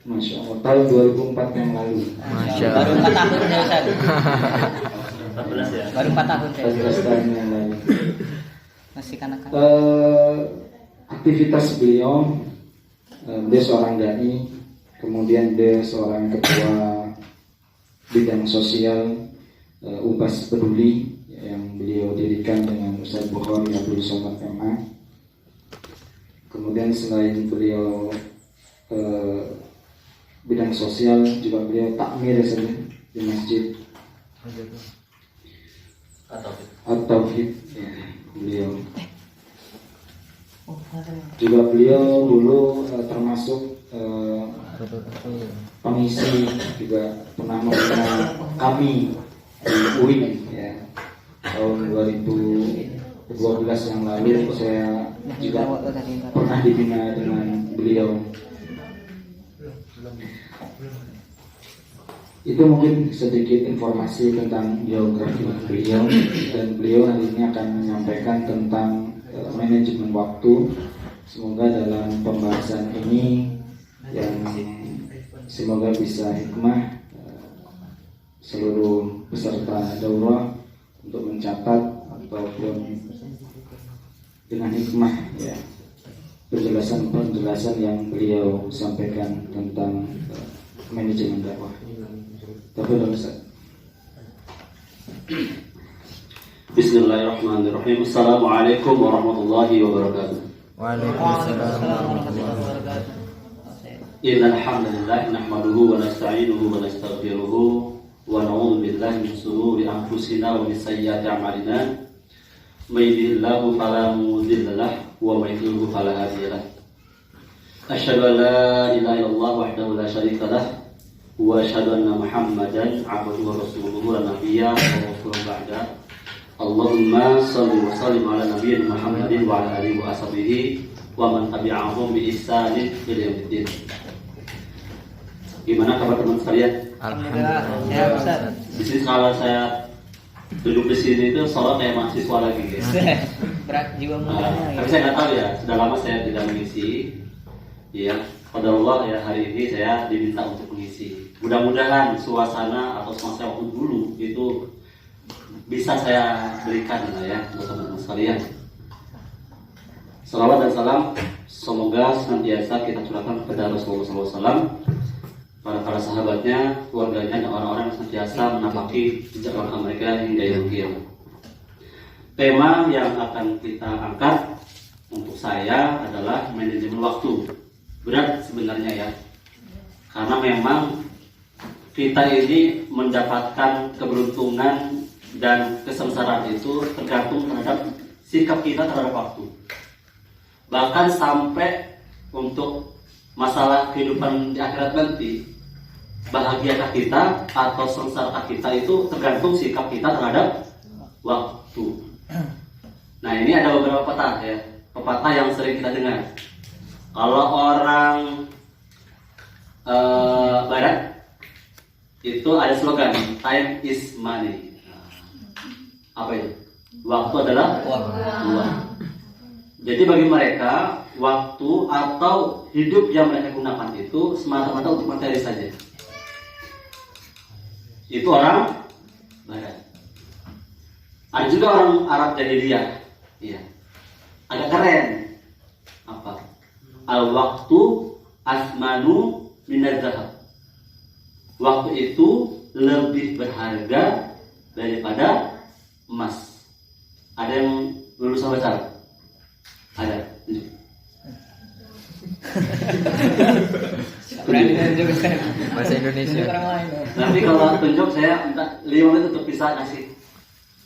Masya Allah, tahun 2004 yang lalu. Masya Allah. Baru 4 tahun ya Ustaz. 14 ya. Baru 4 tahun saya. 14 tahun yang lalu. Masih kanak-kanak. Aktivitas beliau, dia seorang dai, kemudian dia seorang ketua bidang sosial Ubas Peduli yang beliau dirikan dengan Ustaz Bukhari Abdul Somad MA. Kemudian selain beliau bidang sosial, juga beliau takmir saja di masjid At-Tauhid ya, beliau juga beliau dulu termasuk pengisi, juga pernah membina kami di UIN ya, tahun 2012 yang lalu saya juga pernah dibina dengan beliau. Itu mungkin sedikit informasi tentang biografi beliau, dan beliau hari ini akan menyampaikan tentang manajemen waktu. Semoga dalam pembahasan ini yang semoga bisa hikmah seluruh peserta daurah untuk mencatat ataupun dengan hikmah ya penjelasan yang beliau sampaikan tentang manajemen dakwah. Bismillahirrahmanirrahim. Assalamualaikum warahmatullahi wabarakatuh. Waalaikumsalam warahmatullahi wabarakatuh. Innal hamdalillah nahmaduhu wa nasta'inuhu wa nastaghfiruhu wa na'udzu billahi min shururi anfusina wa min sayyiati a'malina. May yahdihillahu fala mudilla lahu wa may yudlil fala hadiya lahu. Asyhadu an la ilaha illallah wahdahu la syarika lahu wa asyhadu anna Muhammadan 'abduhu wa rasuluhu la nabiyya wa rasulun ba'da. Allahumma shalli wa sallim ala nabiyyina Muhammadin wa ala alihi wa ashabihi wa man tabi'ahum bi ihsanin ila yaumiddin. Gimana kabar teman sekalian? Alhamdulillah. Sehat Ustaz. Di sini kalau saya duduk di sini itu seolah kayak mahasiswa lagi guys. Berat jiwa mudanya. Tapi saya nggak tahu ya, sudah lama saya tidak mengisi. Ya, pada Allah ya hari ini saya diminta untuk mengisi. Mudah-mudahan suasana atau semasa waktu dulu itu bisa saya berikan ya buat teman-teman sekalian. Salawat dan salam semoga senantiasa kita curahkan kepada Rasulullah SAW, para sahabatnya, keluarganya, dan orang-orang yang senantiasa menapaki jejak langkah mereka hingga yaumul qiyamah. Tema yang akan kita angkat untuk saya adalah manajemen waktu. Berat sebenarnya ya, karena memang kita ini mendapatkan keberuntungan dan kesengsaraan itu tergantung terhadap sikap kita terhadap waktu. Bahkan sampai untuk masalah kehidupan di akhirat nanti, bahagiakah kita atau sengsara kita itu tergantung sikap kita terhadap waktu. Nah, ini ada beberapa pepatah yang sering kita dengar. Kalau orang barat itu ada slogan time is money. Apa itu? Waktu adalah uang. Jadi bagi mereka waktu atau hidup yang mereka gunakan itu semata-mata untuk materi saja. Itu orang barat. Ada juga orang Arab jahiliyah. Iya. Agak keren. Apa? Al-waktu asmanu minaz zahab. Waktu itu lebih berharga daripada emas. Ada yang lulusan bahasa Arab? Ada. Bahasa Indonesia. Nanti kalau tunjuk saya minta 5 menit untuk bisa kasih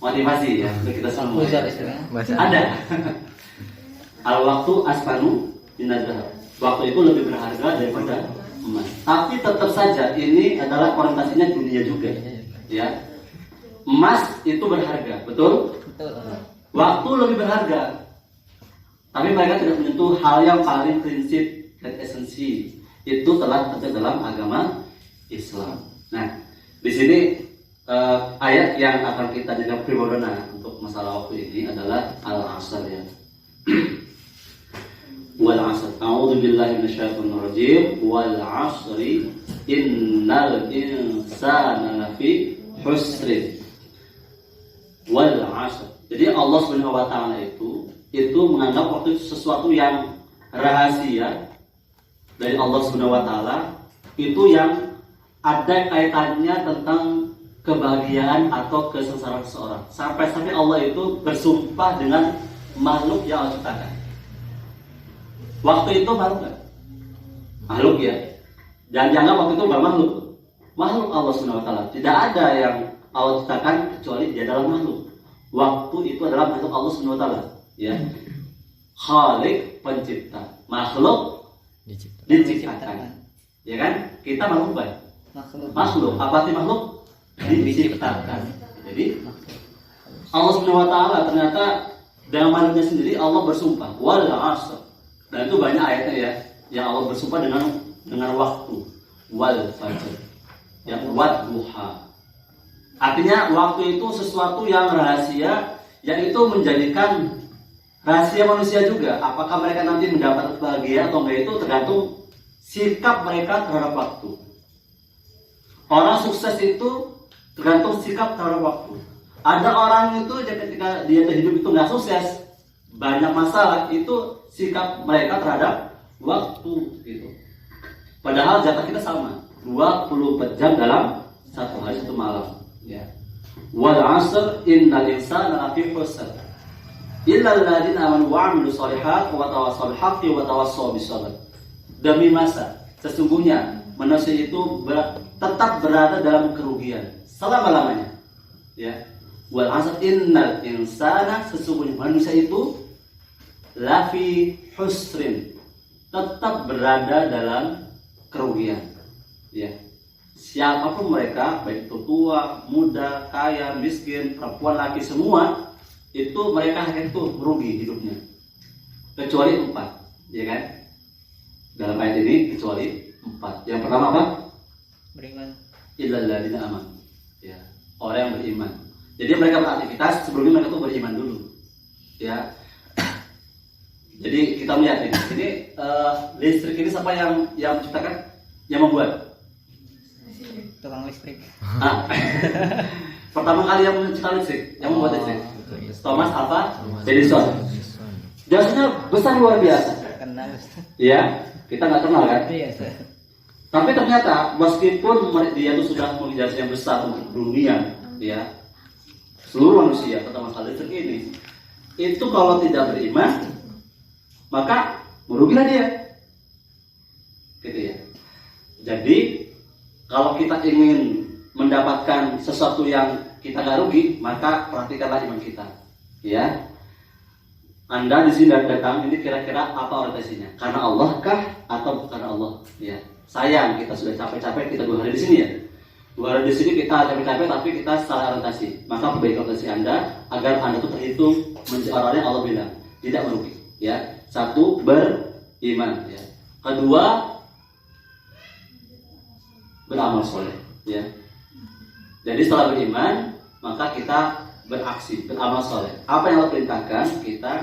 motivasi ya untuk kita semua. Ada. Al-waktu asfanu minaz zahab. Waktu itu lebih berharga daripada emas. Tapi tetap saja ini adalah orientasinya dunia juga. Ya. Emas itu berharga, betul? Betul. Waktu lebih berharga, tapi mereka tidak menyentuh hal yang paling prinsip dan esensi. Itu telah terjadi dalam agama Islam. Nah, di sini ayat yang akan kita jadikan primadona untuk masalah waktu ini adalah Al-Asr ya. Wal 'asr. A'udzu billahi minasyaitonir rajim. Wal 'asri innal insana lafi husrin. Wal 'asr. Jadi Allah Subhanahu wa taala itu menganggap waktu itu sesuatu yang rahasia dari Allah Subhanahu wa taala, itu yang ada kaitannya tentang kebahagiaan atau kesengsaraan seseorang. Sampai-sampai Allah itu bersumpah dengan makhluk yang Allah ciptakan. Waktu itu makhluk nggak? Makhluk ya. Jangan dianggap waktu itu bukan makhluk. Makhluk Allah Subhanahu wa taala. Tidak ada yang Allah ciptakan kecuali dia adalah makhluk. Waktu itu adalah makhluk Allah Subhanahu wa taala, ya. Khalik, pencipta. Makhluk diciptakan. Ya kan? Kita makhluk baik. Makhluk. Apa arti makhluk? Diciptakan. Jadi Allah Subhanahu wa taala ternyata dengan makhluknya sendiri Allah bersumpah wal 'asr. Dan itu banyak ayatnya ya, yang Allah bersumpah dengan waktu, wal fajr, yang wadduha. Artinya waktu itu sesuatu yang rahasia, yang itu menjadikan rahasia manusia juga. Apakah mereka nanti mendapat kebahagiaan atau enggak, itu tergantung sikap mereka terhadap waktu. Orang sukses itu tergantung sikap terhadap waktu. Ada orang itu ketika dia hidup itu nggak sukses, banyak masalah, itu sikap mereka terhadap waktu gitu. Padahal jatah kita sama, 24 jam dalam satu hari satu malam. Ya. Wal 'asr innal insana lafi khusr illa alladziina aamanu wa 'amilus shalihaati wa tawassaw bil haqqi wa tawassaw bis sabr. Demi masa, sesungguhnya manusia itu tetap berada dalam kerugian selama-lamanya. Ya. Wal 'asr innal insana, sesungguhnya manusia itu lafi husrin, tetap berada dalam kerugian. Ya. Siapapun mereka, baik itu tua, muda, kaya, miskin, perempuan, laki, semua itu mereka itu merugi hidupnya. Kecuali 4, ya kan? Dalam ayat ini kecuali 4. Yang pertama apa? Beriman. Illal ladzina amanu. Ya, orang yang beriman. Jadi mereka beraktivitas sebelumnya mereka tuh beriman dulu. Ya. Jadi kita melihat ini listrik ini siapa yang menciptakan, yang membuat? Tukang listrik. Pertama kali yang menciptakan listrik, yang membuat listrik, Thomas Alva Edison. Jasanya besar luar biasa. Kenal. Ya, kita nggak kenal kan? Iya. Tapi ternyata meskipun dia itu sudah memiliki jasa yang besar untuk dunia, ya, seluruh manusia tentang masalah listrik ini, itu kalau tidak beriman, maka merugilah dia, gitu ya. Jadi kalau kita ingin mendapatkan sesuatu yang kita gak rugi, maka perhatikanlah iman kita. Ya, Anda di sini datang ini kira-kira apa orientasinya? Karena Allah kah atau bukan Allah? Ya, sayang kita sudah capek-capek, kita 2 hari di sini ya. 2 hari di sini kita capek-capek, tapi kita salah orientasi. Maka perbaiki orientasi Anda agar Anda itu terhitung menjadi orang yang Allah bilang tidak merugi. Ya, 1, beriman. Ya. 2, beramal soleh, ya. Jadi setelah beriman, maka kita beraksi, beramal soleh. Apa yang Allah perintahkan kita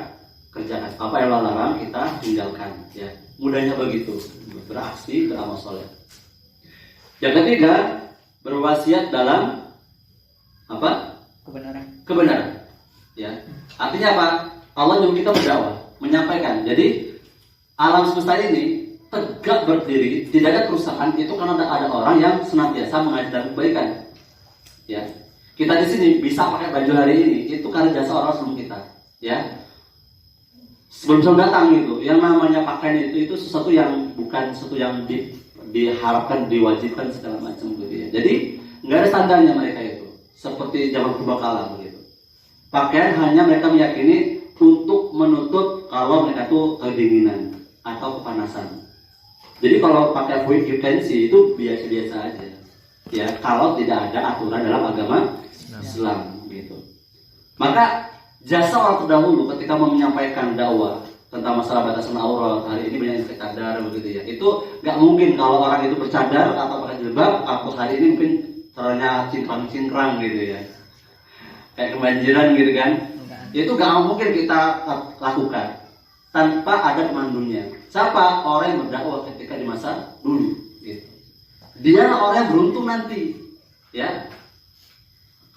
kerjakan, apa yang Allah larang kita tinggalkan, ya. Mudahnya begitu, beraksi, beramal soleh. Yang ketiga, berwasiat dalam apa? Kebenaran. Ya. Artinya apa? Allah nyuruh kita berdakwah, menyampaikan. Jadi alam semesta ini tegak berdiri, tidak ada kerusakan itu karena ada orang yang senantiasa mengajarkan kebaikan. Ya, kita di sini bisa pakai baju hari ini itu karena jasa orang sebelum kita. Ya, sebelum datang itu, yang namanya pakaian itu sesuatu yang bukan sesuatu yang diharapkan, diwajibkan segala macam gitu ya. Jadi nggak ada standarnya mereka itu, seperti zaman purbakala begitu. Pakaian hanya mereka meyakini untuk menutup kalau mereka itu kedinginan atau kepanasan. Jadi kalau pakai full fancy itu biasa-biasa aja, ya. Kalau tidak ada aturan dalam agama Islam, gitu. Maka Jasa orang terdahulu ketika mau menyampaikan dakwah tentang masalah batasan aurat, hari ini banyak yang pakai cadar begitu ya. Itu nggak mungkin kalau orang itu bercadar atau pakai jilbab, aku hari ini mungkin caranya cingkrang-cingkrang gitu ya. Kayak kebanjiran gitu kan. Itu nggak mungkin kita lakukan tanpa ada pemandunya. Siapa? Orang yang berdakwah ketika di masa dulu. Gitu. Dia orang yang beruntung nanti. Ya.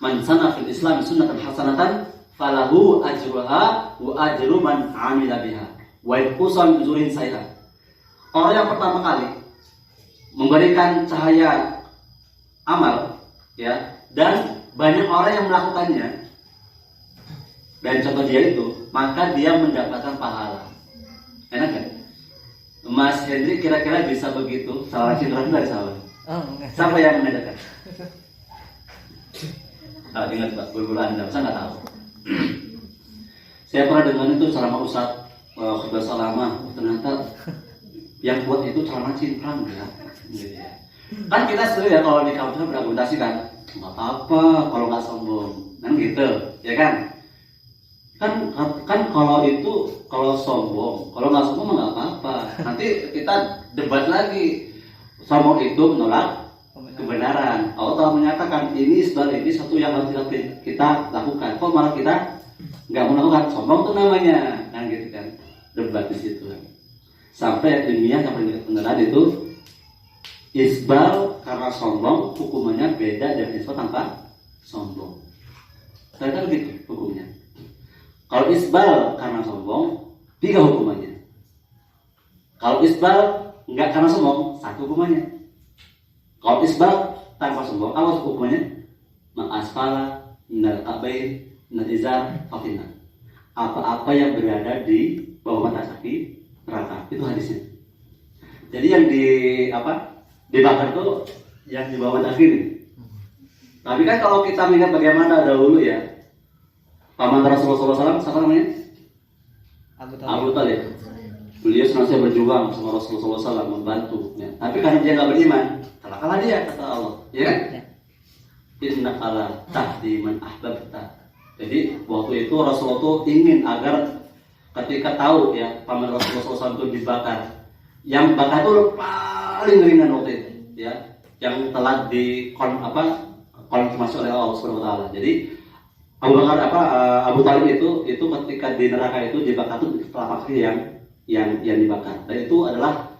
Man sana fil Islam sunnatan hasanatan falahu ajruha wa ajru man amila biha wa iqusan bizurin sayha. Orang yang pertama kali memberikan cahaya amal ya, dan banyak orang yang melakukannya dan contoh dia itu, maka dia mendapatkan pahala. Enak kan? Mas Hendri kira-kira bisa begitu? Salah cindran dari sahabat. Siapa yang mengadakan? Ingat Pak, berbulu Anda, saya nggak tahu. Saya pernah dengar itu ceramah Ustaz khutbah salama, ternyata yang buat itu ceramah cingkrang ya. Gitu ya. Kan kita sering ya kalau di kampus berargumentasi kan, nggak apa-apa kalau nggak sombong, kan gitu, ya kan? Kan kalau sombong, kalau nggak sombong nggak apa-apa. Nanti kita debat lagi. Sombong itu menolak kebenaran. Allah telah menyatakan ini sebenarnya ini satu yang harus kita lakukan. Kok malah kita nggak melakukan? Sombong itu namanya, kan gitu kan? Debat di situ. Sampai ilmiah yang paling beneran itu isbal karena sombong hukumannya beda dari isbal tanpa sombong. Saya kan gitu hukumnya. Kalau isbal karena sombong 3 hukumannya. Kalau isbal nggak karena sombong 1 hukumannya. Kalau isbal tanpa sombong, apa hukumannya? Ma'asfala minal ka'bain minal izar fatina. Apa-apa yang berada di bawah mata kaki neraka, itu hadisnya. Jadi yang dibakar tuh yang di bawah mata kaki ini. Tapi kan kalau kita ingat bagaimana dahulu ya, paman Rasulullah SAW, siapa namanya? Abu Talib. Beliau senantiasa berjuang sama Rasulullah SAW, membantu. Ya. Tapi karena dia nggak beriman, kalah dia kata Allah, ya kan? Innaka la tahdi man ahbabta. Jadi waktu itu Rasulullah itu ingin agar ketika tahu ya paman Rasulullah SAW itu dibakar, yang bakar itu paling ringan waktu itu, ya, yang telah konfirmasi oleh Allah Subhanahu Wa Taala. Jadi Abu Talib itu ketika di neraka itu dibakar itu telapak kaki yang dibakar, dan itu adalah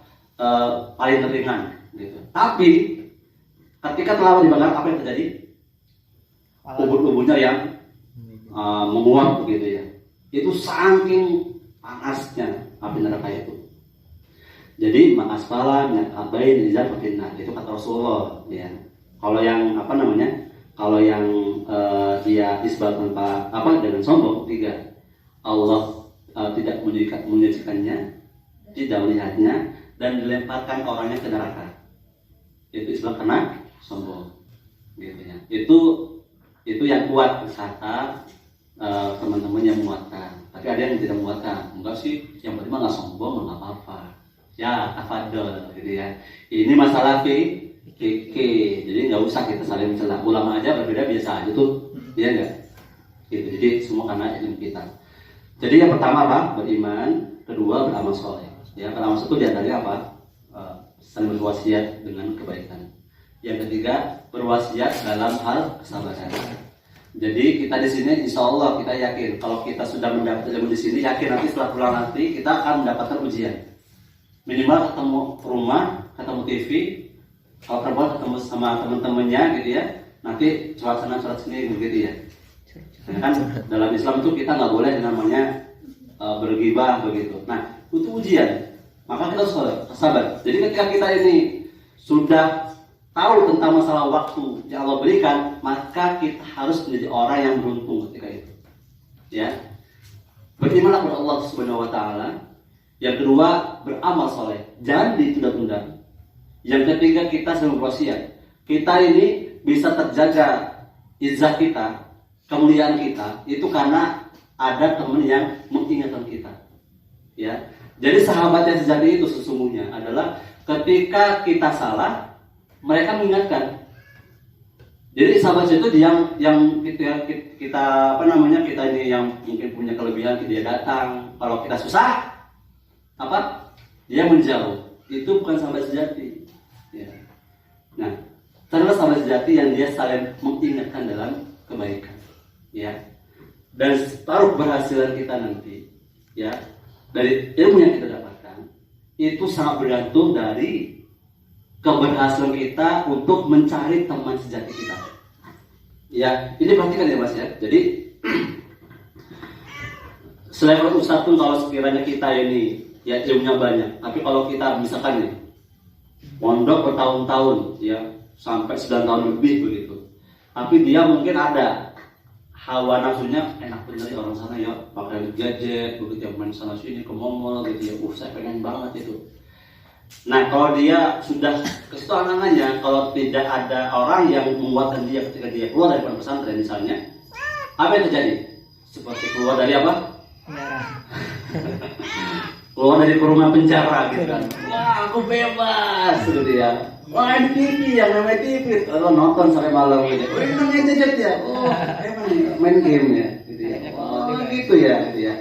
paling ringan gitu. Tapi ketika telah dibakar, apa yang terjadi? Ubun-ubunnya yang menguap begitu ya. Itu saking panasnya api neraka itu. Jadi ma'asfala minal ka'bain izar fatinah, itu kata Rasulullah ya. Kalau yang kalau yang dia isbal tanpa dengan sombong 3, Allah tidak menyaksikannya, tidak melihatnya, dan dilemparkan orangnya ke neraka. Itu isbal karena sombong, gitu ya. Itu yang kuat kata teman-teman yang menguatkan. Tapi ada yang tidak menguatkan. Enggak sih, yang penting nggak sombong, nggak apa-apa. Ya, tafadhol, gitu ya. Ini masalah fikih, jadi nggak usah kita saling mencela. Ulama aja berbeda biasa aja tuh, dia enggak. Gitu. Jadi semua karena ilmu kita. Jadi yang pertama apa? Beriman. Kedua beramal soleh. Ya, beramal soleh itu diantaranya apa? Saling berwasiat dengan kebaikan. Yang ketiga berwasiat dalam hal kesabaran. Jadi kita di sini insya Allah kita yakin kalau kita sudah mendapat ilmu di sini, yakin nanti setelah pulang nanti kita akan mendapatkan ujian. Minimal ketemu rumah, ketemu TV, kalau perempuan ketemu sama teman-temannya gitu ya. Nanti sholat sana sholat sini begitu ya. Karena kan dalam Islam itu kita nggak boleh namanya bergibah begitu. Nah itu ujian, maka kita harus sabar. Jadi ketika kita ini sudah tahu tentang masalah waktu yang Allah berikan, maka kita harus menjadi orang yang beruntung ketika itu. Ya, berimanlah kepada Allah Subhanahu Wa Taala. Yang kedua beramal soleh, jangan ditunda-tunda. Yang ketiga kita selalu berwasiat. Kita ini bisa terjaga izzah kita, kemuliaan kita itu karena ada teman yang mengingatkan kita. Ya, jadi sahabat yang sejati itu sesungguhnya adalah ketika kita salah, mereka mengingatkan. Jadi sahabat itu yang kita apa namanya, kita ini yang mungkin punya kelebihan, dia datang. Kalau kita susah, apa? Dia menjauh. Itu bukan sahabat sejati. Ya. Nah, terus sahabat sejati yang dia saling mengingatkan dalam kebaikan. Ya. Dan separuh keberhasilan kita nanti, ya, dari ilmu yang kita dapatkan, itu sangat bergantung dari keberhasilan kita untuk mencari teman sejati kita. Ya, ini perhatikan ya Mas ya. Jadi selevel ustadz pun kalau sekiranya kita ini ya ilmunya banyak, tapi kalau kita misalkan nih pondok bertahun-tahun ya sampai 9 tahun lebih begitu, tapi dia mungkin ada hawa nafsunya, enak bener ya orang sana ya pakai gadget begitu ya, main sana sini ke mall gitu ya, saya pengen banget itu. Nah, kalau dia sudah ke situ angan-angannya, kalau tidak ada orang yang menguatkan dia ketika dia keluar dari pesantren misalnya, apa yang terjadi? Seperti keluar dari apa? Penjara. Keluar dari kurungan penjara gitu kan. Wah, aku bebas gitu ya. Wah, ini TV yang namanya TV. Kalau nonton sampai malam gitu. Oh, ini namanya gadget ya. Oh, main game ya gitu ya. Oh, gitu ya gitu ya.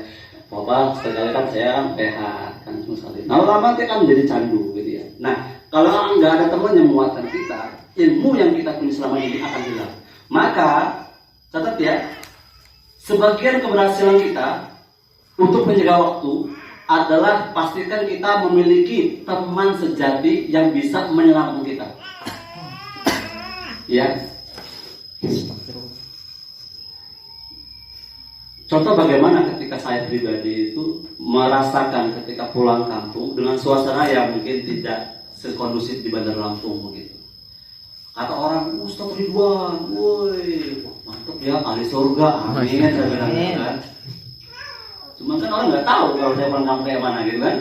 Bapak sekali kan saya kan PH kan sekali. Nah, lama dia kan menjadi candu gitu ya. Nah, kalau nggak ada teman yang menguatkan kita, ilmu yang kita punya selama ini akan hilang. Maka catat ya, sebagian keberhasilan kita untuk menjaga waktu adalah pastikan kita memiliki teman sejati yang bisa menyelamatkan kita. Ya. Contoh bagaimana ketika saya pribadi itu merasakan ketika pulang kampung dengan suasana yang mungkin tidak sekondusif di Bandar Lampung begitu. Kata orang, Ustaz Ridwan, woi, mantap ya, ahli surga, amin, saya bilang kan. Cuma kan orang nggak tahu kalau saya pulang kampung kayak mana gitu kan.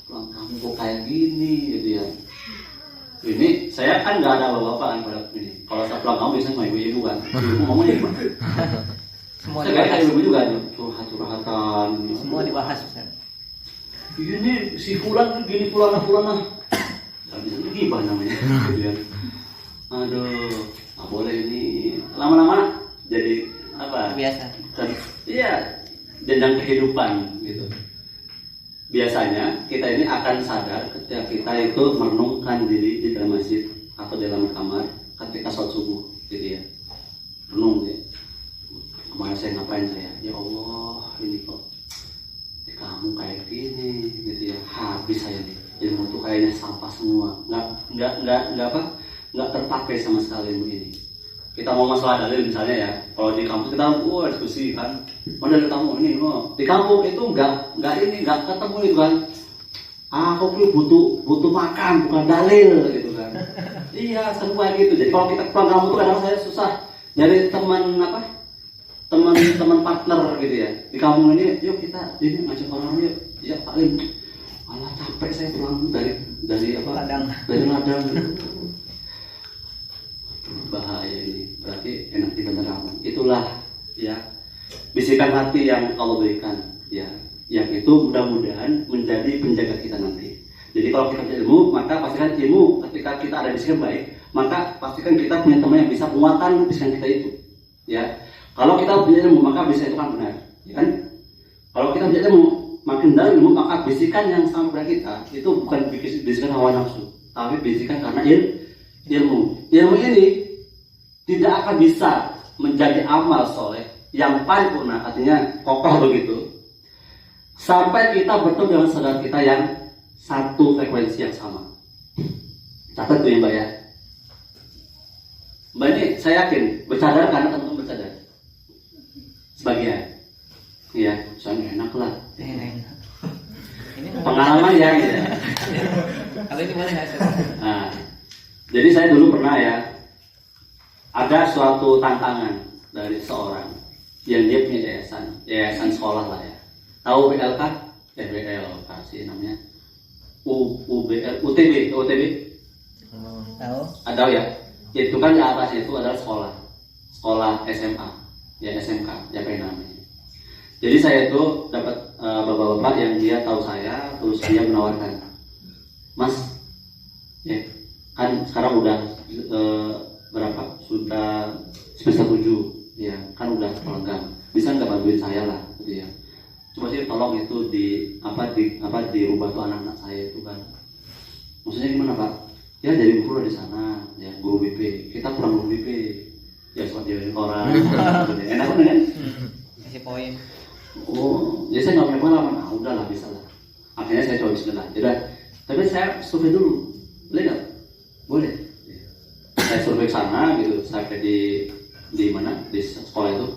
Pulang kampung kok kayak gini gitu ya. Ini saya kan nggak ada bapak kan pada ini. Kalau saya pulang kampung biasanya sama ibu-ibu kan. Ngomongnya gimana? Semua saya dibahas. kayak ibu juga nih, curhat-curhatan. Semua dibahas Ustaz. Ini si fulan gini fulana. Tapi itu gibah namanya. Gitu ya. Aduh, nggak boleh ini. Lama-lama jadi apa? Biasa. Iya, jenjang kehidupan gitu. Biasanya kita ini akan sadar ketika kita itu merenungkan diri di dalam masjid atau dalam kamar ketika sholat subuh gitu ya. Renung ya. Kemarin saya ngapain saya? Ya Allah, ini kok di kamu kayak gini gitu ya. Habis saya nih. Ilmu tuh kayaknya sampah semua. Nggak terpakai sama sekali ilmu ini. Kita mau masalah dalil misalnya ya, kalau di kampus kita diskusi kan, mana dalil kamu ini, di kampung itu nggak ketemu itu kan, aku butuh makan bukan dalil gitu kan. Iya, semua gitu. Jadi kalau kita pulang kampung tuh kadang saya susah nyari teman partner gitu ya. Di kampung ini, yuk kita ini ngajak orang yuk, ya paling malah capek saya pulang dari apa? Ladang. Dari ladang. Gitu. Bahaya ini, berarti enak dibenarkan. Itulah ya bisikan hati yang Allah berikan ya, yang itu mudah-mudahan menjadi penjaga kita nanti. Jadi kalau kita punya ilmu, maka pastikan ilmu ketika kita ada bisikan baik, maka pastikan kita punya teman yang bisa menguatkan bisikan kita itu ya. Kalau kita punya ilmu, maka bisikan itu kan benar ya kan. Kalau kita punya ilmu, makin dalam ilmu, maka bisikan yang sampai kita itu bukan bisikan hawa nafsu, tapi bisikan karena ilmu ini tidak akan bisa menjadi amal soleh yang paripurna, artinya kokoh begitu, sampai kita bertemu dengan saudara kita yang satu frekuensi yang sama. Catat tuh ya Mbak ya. Mbak ini saya yakin bercadar karena teman-teman bercadar sebagian ya, soalnya enak lah Ini pengalaman ya gitu. Kalau ini boleh nggak Ustaz? Nah, jadi saya dulu pernah ya, ada suatu tantangan dari seorang yang dia punya yayasan sekolah lah ya. Tahu BLK? BLK sih namanya. UTB. Tahu? Ada ya. Itu kan di atasnya itu adalah sekolah SMA, ya SMK, ya apa namanya. Jadi saya itu dapat bapak-bapak yang dia tahu saya, terus dia menawarkan, Mas, ya kan sekarang udah berapa sudah semester 7 ya kan udah pelenggang, bisa nggak bantuin saya lah gitu ya. Coba sih tolong itu dirubah tuh anak-anak saya itu kan. Maksudnya gimana Pak? Ya jadi guru di sana, ya guru BP. Kita kurang guru BP. Ya soal jadi orang. Enak kan? Kasih poin. Oh, jadi saya nggak punya pengalaman. Ah, udahlah bisa lah. Akhirnya saya coba bismillah. Jadi, tapi saya survei dulu. Boleh nggak? Boleh. Saya survei ke sana gitu. Saya di mana? Di sekolah itu.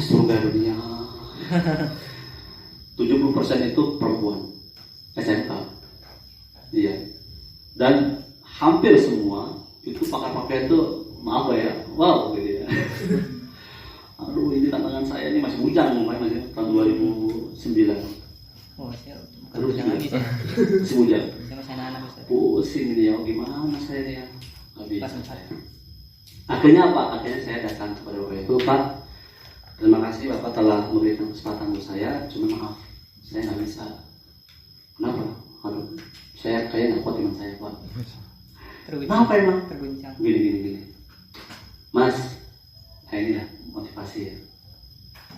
Surga dunia. 70% itu perempuan SMK. Iya. Dan hampir semua itu pakar-pakar itu maaf ya, wow gitu ya. Aduh ini tantangan saya ini masih bujang, masih tahun 2009. Oh, saya bukan bujang lagi saya. Masih bujang. Saya masih anak-anak Ustaz. Pusing ini ya, gimana saya ini ya? Habis. Kelas 4. Akhirnya apa? Akhirnya saya datang kepada Bapak itu, Pak. Terima kasih Bapak telah memberikan kesempatan untuk saya. Cuma maaf, saya nggak bisa. Kenapa? Aduh, saya kayak nggak kuat dengan saya Pak. Kenapa emang? Terguncang. Gini. Mas, nah ini ya motivasi ya.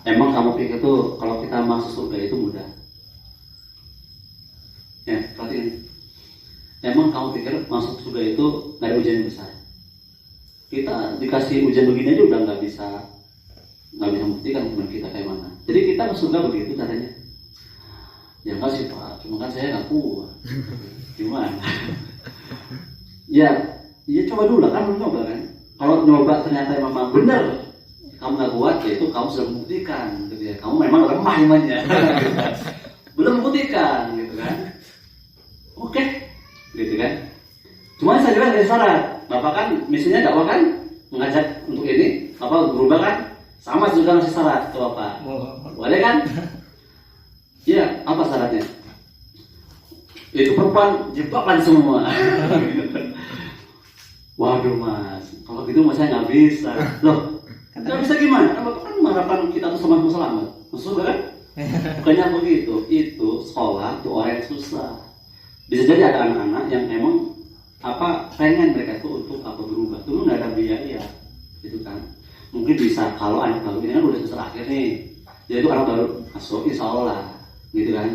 Emang kamu pikir tuh kalau kita masuk surga itu mudah? Ya, perhatiin. Emang kamu pikir masuk surga itu nggak ada ujian yang besar? Kita dikasih ujian begini aja udah nggak bisa membuktikan hubungan kita kayak mana. Jadi kita ke surga begitu caranya? Ya enggak sih Pak, cuma kan saya nggak kuat. Gimana? Ya coba dulu lah, kan belum nyoba kan. Kalau nyoba ternyata memang benar kamu nggak kuat, ya itu kamu sudah membuktikan, gitu ya. Kamu memang lemah imannya, belum membuktikan, gitu kan. Oke, gitu kan. Cuma saya juga dari syarat, Bapak kan misinya dakwah kan, mengajak untuk ini, berubah kan, sama juga ngasih syarat ke Bapak. Boleh kan? Iya, apa syaratnya? Itu perempuan jebakan semua. Waduh Mas, kalau gitu Mas saya nggak bisa. Loh, nggak bisa gimana? Kan Bapak kan mengharapkan kita tuh sama selamat. Maksud kan? Bukannya begitu. Itu sekolah tuh orang yang susah. Bisa jadi ada anak-anak yang emang pengen mereka tuh untuk berubah. Tuh nggak ada biaya, gitu kan? Mungkin bisa kalau anak baru ini kan udah semester akhir nih. Jadi itu anak baru masuk, insya Allah, gitu kan?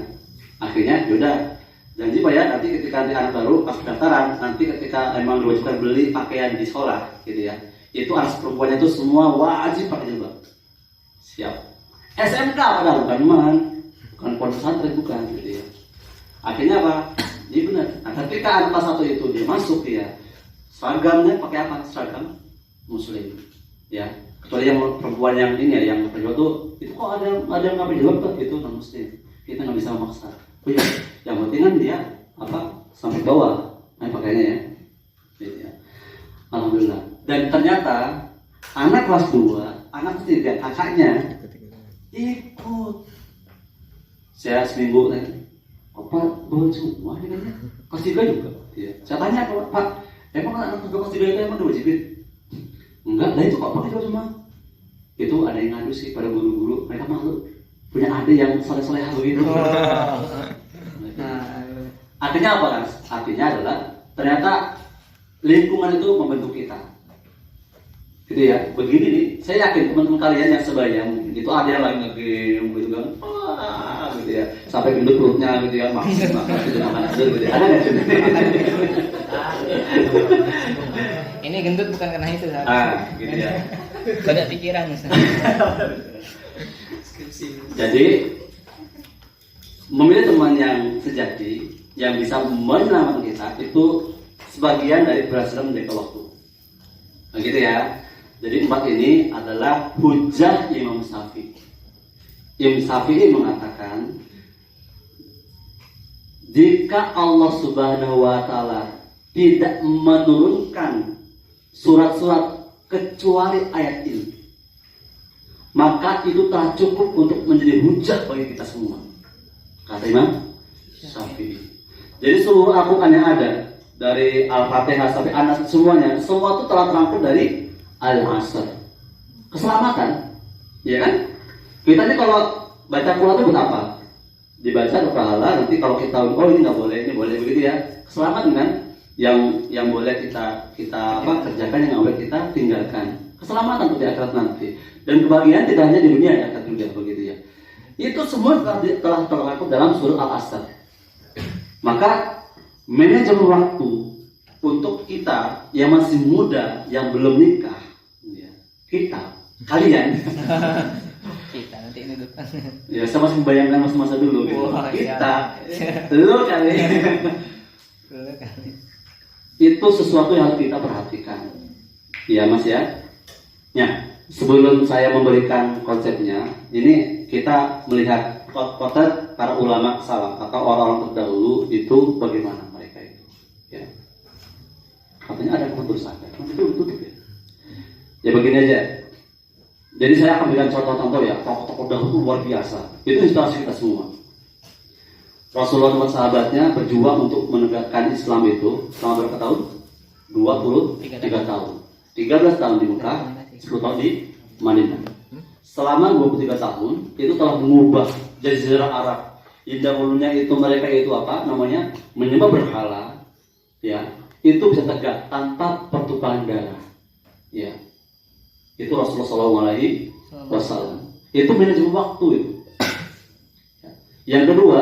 Akhirnya yaudah. Janji Pak ya, nanti ketika di anak baru pas pendaftaran, nanti ketika emang diwajibkan beli pakaian di sekolah, gitu ya, itu anak perempuannya itu semua wajib pakai jilbab. Siap. SMK padahal bukan pondok pesantren bukan, gitu ya. Akhirnya apa? Ini benar. Nah, ketika anak kelas 1 itu dia masuk ya, seragamnya pakai apa? Seragam Muslim, ya. Kecuali yang perempuan yang ini ya, yang pakai jilbab tuh, itu kok ada yang nggak pakai jilbab tuh, itu non Muslim. Kita nggak bisa memaksa. Oh iya, yang penting kan dia sampai bawah, pakainya ya. Gitu ya. Alhamdulillah. Dan ternyata anak kelas 2, anak ketiga kakaknya ikut. Saya seminggu tadi, bawa semua ini kan? Kelas 3 juga. Ya. Saya tanya Pak, emang anak kelas 3 itu emang diwajibin? Enggak, lah itu kok pakai semua. Itu ada yang ngadu sih pada guru-guru, mereka malu. Punya adik yang soleh-soleh gitu. Artinya apa kan? Artinya adalah ternyata lingkungan itu membentuk kita. Gitu ya. Begini nih, saya yakin teman-teman kalian yang sebaya mungkin itu ada yang lagi ngegame gitu kan. Gitu ya. Sampai gendut perutnya gitu ya, makan gitu gitu. Ada enggak sih? Ini gendut bukan karena itu, Ustaz. Gitu ya. Banyak pikiran, Ustaz. Jadi memilih teman yang sejati yang bisa menyelamatkan kita itu sebagian dari berhasil menjaga waktu. Begitu ya. Jadi 4 ini adalah hujah Imam Syafi'i. Imam Syafi'i mengatakan jika Allah Subhanahu wa taala tidak menurunkan surat-surat kecuali ayat ini, maka itu telah cukup untuk menjadi hujah bagi kita semua, kata Imam Syafi'i. Jadi seluruh Al-Quran yang ada dari Al-Fatihah sampai An-Nas semuanya, semua itu telah terangkum dari Al-Asr. Keselamatan, ya kan? Kita ini kalau baca Quran itu buat apa? Dibaca berpahala, nanti kalau kita ini nggak boleh, ini boleh, begitu ya. Keselamatan kan? yang boleh kita kerjakan, yang nggak boleh kita tinggalkan. Keselamatan untuk di akhirat nanti, dan kebahagiaan tidak hanya di dunia, di akhirat juga, begitu ya. Itu semua telah termaktub dalam surah Al-Asr. Maka manajemen waktu untuk kita yang masih muda, yang belum nikah, ya, kalian Kita nanti ini depan. ya, saya masih membayangkan masa-masa dulu gitu. Wah, Kita iya. lo kali Dulu kali. itu sesuatu yang harus kita perhatikan, ya Mas ya. Ya, sebelum saya memberikan konsepnya, ini kita melihat potret para ulama salaf atau orang-orang terdahulu itu bagaimana mereka itu. Ya. Katanya ada keputusan, itu tutup ya. Ya begini aja. Jadi saya akan berikan contoh-contoh ya, tokoh-tokoh dahulu luar biasa. Itu inspirasi kita semua. Rasulullah dan sahabatnya berjuang untuk menegakkan Islam itu selama berapa tahun? 23 tahun. 13 tahun di Mekah, 10 tahun di Madinah. Selama 23 tahun itu telah mengubah Jazirah Arab. Yang dahulunya itu mereka itu apa namanya? Menyembah berhala, ya. Itu bisa tegak tanpa pertukaran darah. Ya. Itu Rasulullah SAW. Itu manajemen waktu itu. Yang kedua,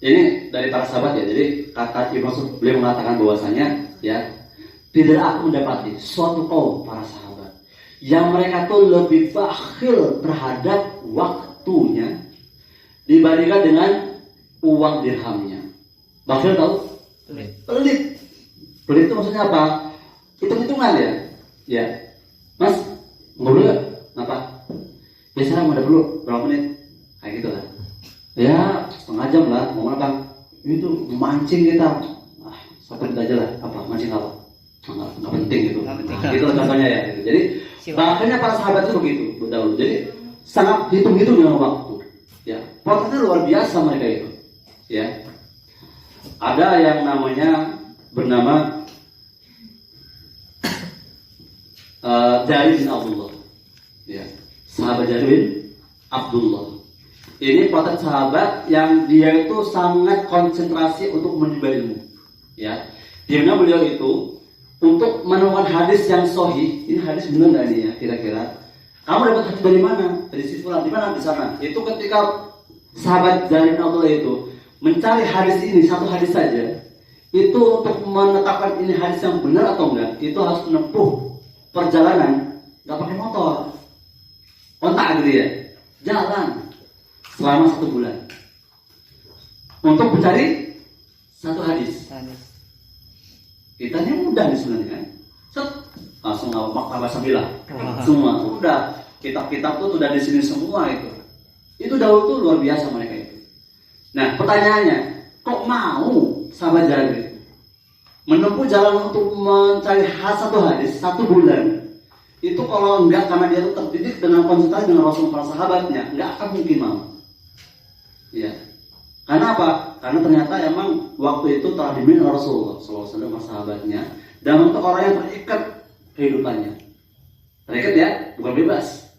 ini dari para sahabat ya. Jadi kata Ibnu Mas'ud, beliau mengatakan bahwasanya ya, tidak aku mendapati suatu kaum para sahabat yang mereka tuh lebih bakhil terhadap waktunya dibandingkan dengan uang dirhamnya. Bakhil tahu? Pelit. Pelit itu maksudnya apa? Hitung-hitungan ya. Ya. Mas, ngobrol nggak? Apa? Biasanya mau ada dulu berapa menit? Kayak gitu kan. Ya, setengah jam lah. Mau apa? Itu mancing kita. Sampai aja lah. Apa? Mancing apa? Nggak penting gitu. Itu contohnya ya. Gitu. Jadi makanya para sahabat itu begitu. Betul. Jadi sangat hitung-hitung dengan waktu. Ya, potretnya luar biasa mereka itu. Ya. Ada yang namanya bernama Jarir bin Abdullah. Ya. Sahabat Jarir bin Abdullah. Ini potret sahabat yang dia itu sangat konsentrasi untuk menimba ilmu. Ya. Di mana beliau itu untuk menemukan hadis yang sahih. Ini hadis benar nggak ini ya kira-kira? Kamu dapat hadis dari mana? Dari sisi fulan. Di mana? Di sana. Itu ketika sahabat Jarir bin Abdullah itu mencari hadis ini, satu hadis saja, itu untuk menetapkan ini hadis yang benar atau enggak, itu harus menempuh perjalanan, nggak pakai motor, kontak gitu ya, jalan selama 1 bulan untuk mencari satu hadis. Kita ini mudah nih sebenarnya kan, langsung apa sambilah, semua udah kitab-kitab tuh udah di sini semua itu. Itu dahulu tuh luar biasa mereka itu. Nah pertanyaannya, kok mau sahabat Jarir menempuh jalan untuk mencari satu hadis 1 bulan? Itu kalau enggak karena dia tuh terdidik dengan konsentrasi dengan Rasulullah para sahabatnya, enggak akan mungkin mau. Ya. Karena apa? Karena ternyata emang waktu itu telah dibimbing oleh Rasulullah SAW para sahabatnya, dan untuk orang yang terikat kehidupannya. Terikat ya, bukan bebas.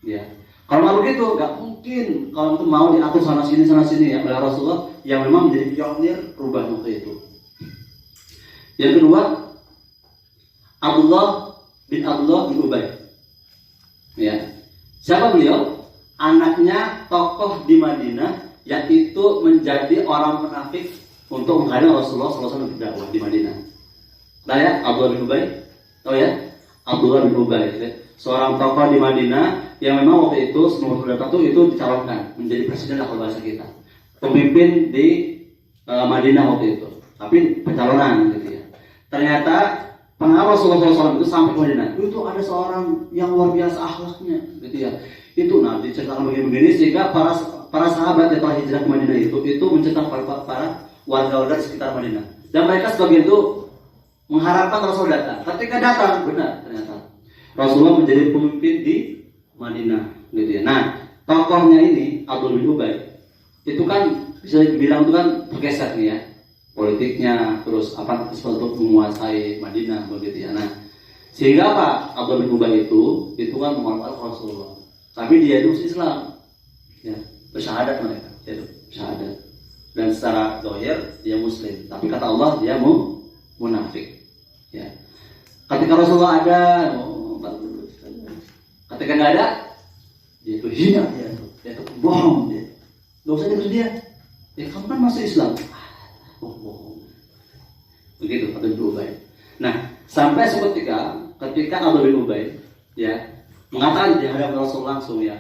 Ya. Kalau nggak begitu, nggak mungkin kalau itu mau diatur sana sini ya oleh Rasulullah yang memang menjadi pionir perubahan waktu itu. Yang kedua, Abdullah bin Ubay. Ya, siapa beliau? Anaknya tokoh di Madinah yang itu menjadi orang munafik untuk menghadang Rasulullah SAW berdakwah di Madinah. Nah ya, Abdullah bin Ubay, tahu ya? Abdullah bin Ubay, seorang tokoh di Madinah yang memang waktu itu sebelum Rasulullah itu dicalonkan menjadi presiden kalau bahasa kita, pemimpin di Madinah waktu itu, tapi pencalonan gitu ya. Ternyata pengawal Rasulullah SAW itu sampai ke Madinah, itu ada seorang yang luar biasa akhlaknya gitu ya. Itu nanti diceritakan begini-begini sehingga para sahabat yang telah hijrah ke Madinah itu menceritakan para warga-warga di sekitar Madinah, dan mereka sebagian itu mengharapkan Rasul datang. Ketika datang, benar ternyata Rasulullah menjadi pemimpin di Madinah gitu ya. Nah, tokohnya ini Abdul bin Ubay itu kan bisa dibilang itu kan bergeser nih ya, politiknya terus untuk menguasai Madinah begitu ya. Nah, sehingga apa? Abdul bin Ubay itu kan menghormati Rasulullah, tapi dia itu Islam ya, bersyahadat mereka, yaitu bersyahadat. dan secara zahir dia muslim, tapi kata Allah dia munafik. Ya. Ketika Rasulullah ada, ketika nggak ada, dia itu hina, dia itu bohong, dia nggak usah dengar dia. Ya kamu kan masuk Islam, bohong. Begitu kata Ibnu Ubay. Nah, sampai seketika ketika Abdullah bin Ubay ya mengatakan di hadapan Rasul langsung, ya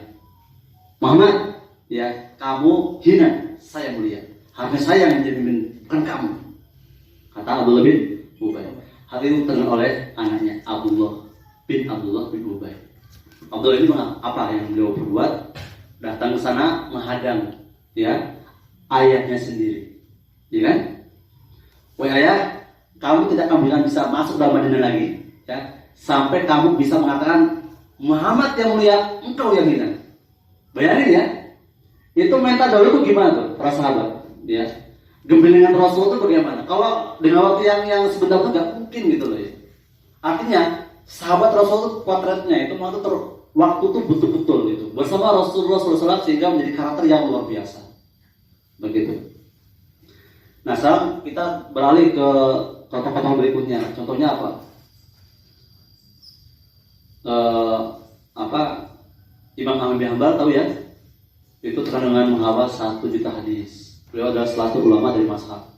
Muhammad, ya kamu hina, saya mulia. Harusnya saya yang menjadi pemimpin, bukan kamu. Kata Abdullah bin Ubay. Hal itu terdengar oleh anaknya Abdullah bin Ubay. Abdullah ini apa yang beliau berbuat? Datang ke sana menghadang, ya ayahnya sendiri, ya kan? Wahai ayah, kamu tidak akan bisa masuk dalam Madinah lagi, ya sampai kamu bisa mengatakan Muhammad yang mulia, engkau yang hina. Bayangin ya, itu mental dahulu itu gimana tuh para sahabat, ya gembelengan Rasul itu bagaimana? Kalau dengan waktu yang sebentar itu nggak mungkin gitu loh ya. Artinya sahabat Rasul itu potretnya itu waktu itu betul-betul gitu bersama Rasulullah SAW sehingga menjadi karakter yang luar biasa. Begitu. Nah sekarang kita beralih ke contoh-contoh berikutnya. Contohnya apa? Imam Ahmad bin Hanbal tahu ya? Itu terkenal dengan menghafal 1 juta hadis. Beliau adalah salah satu ulama dari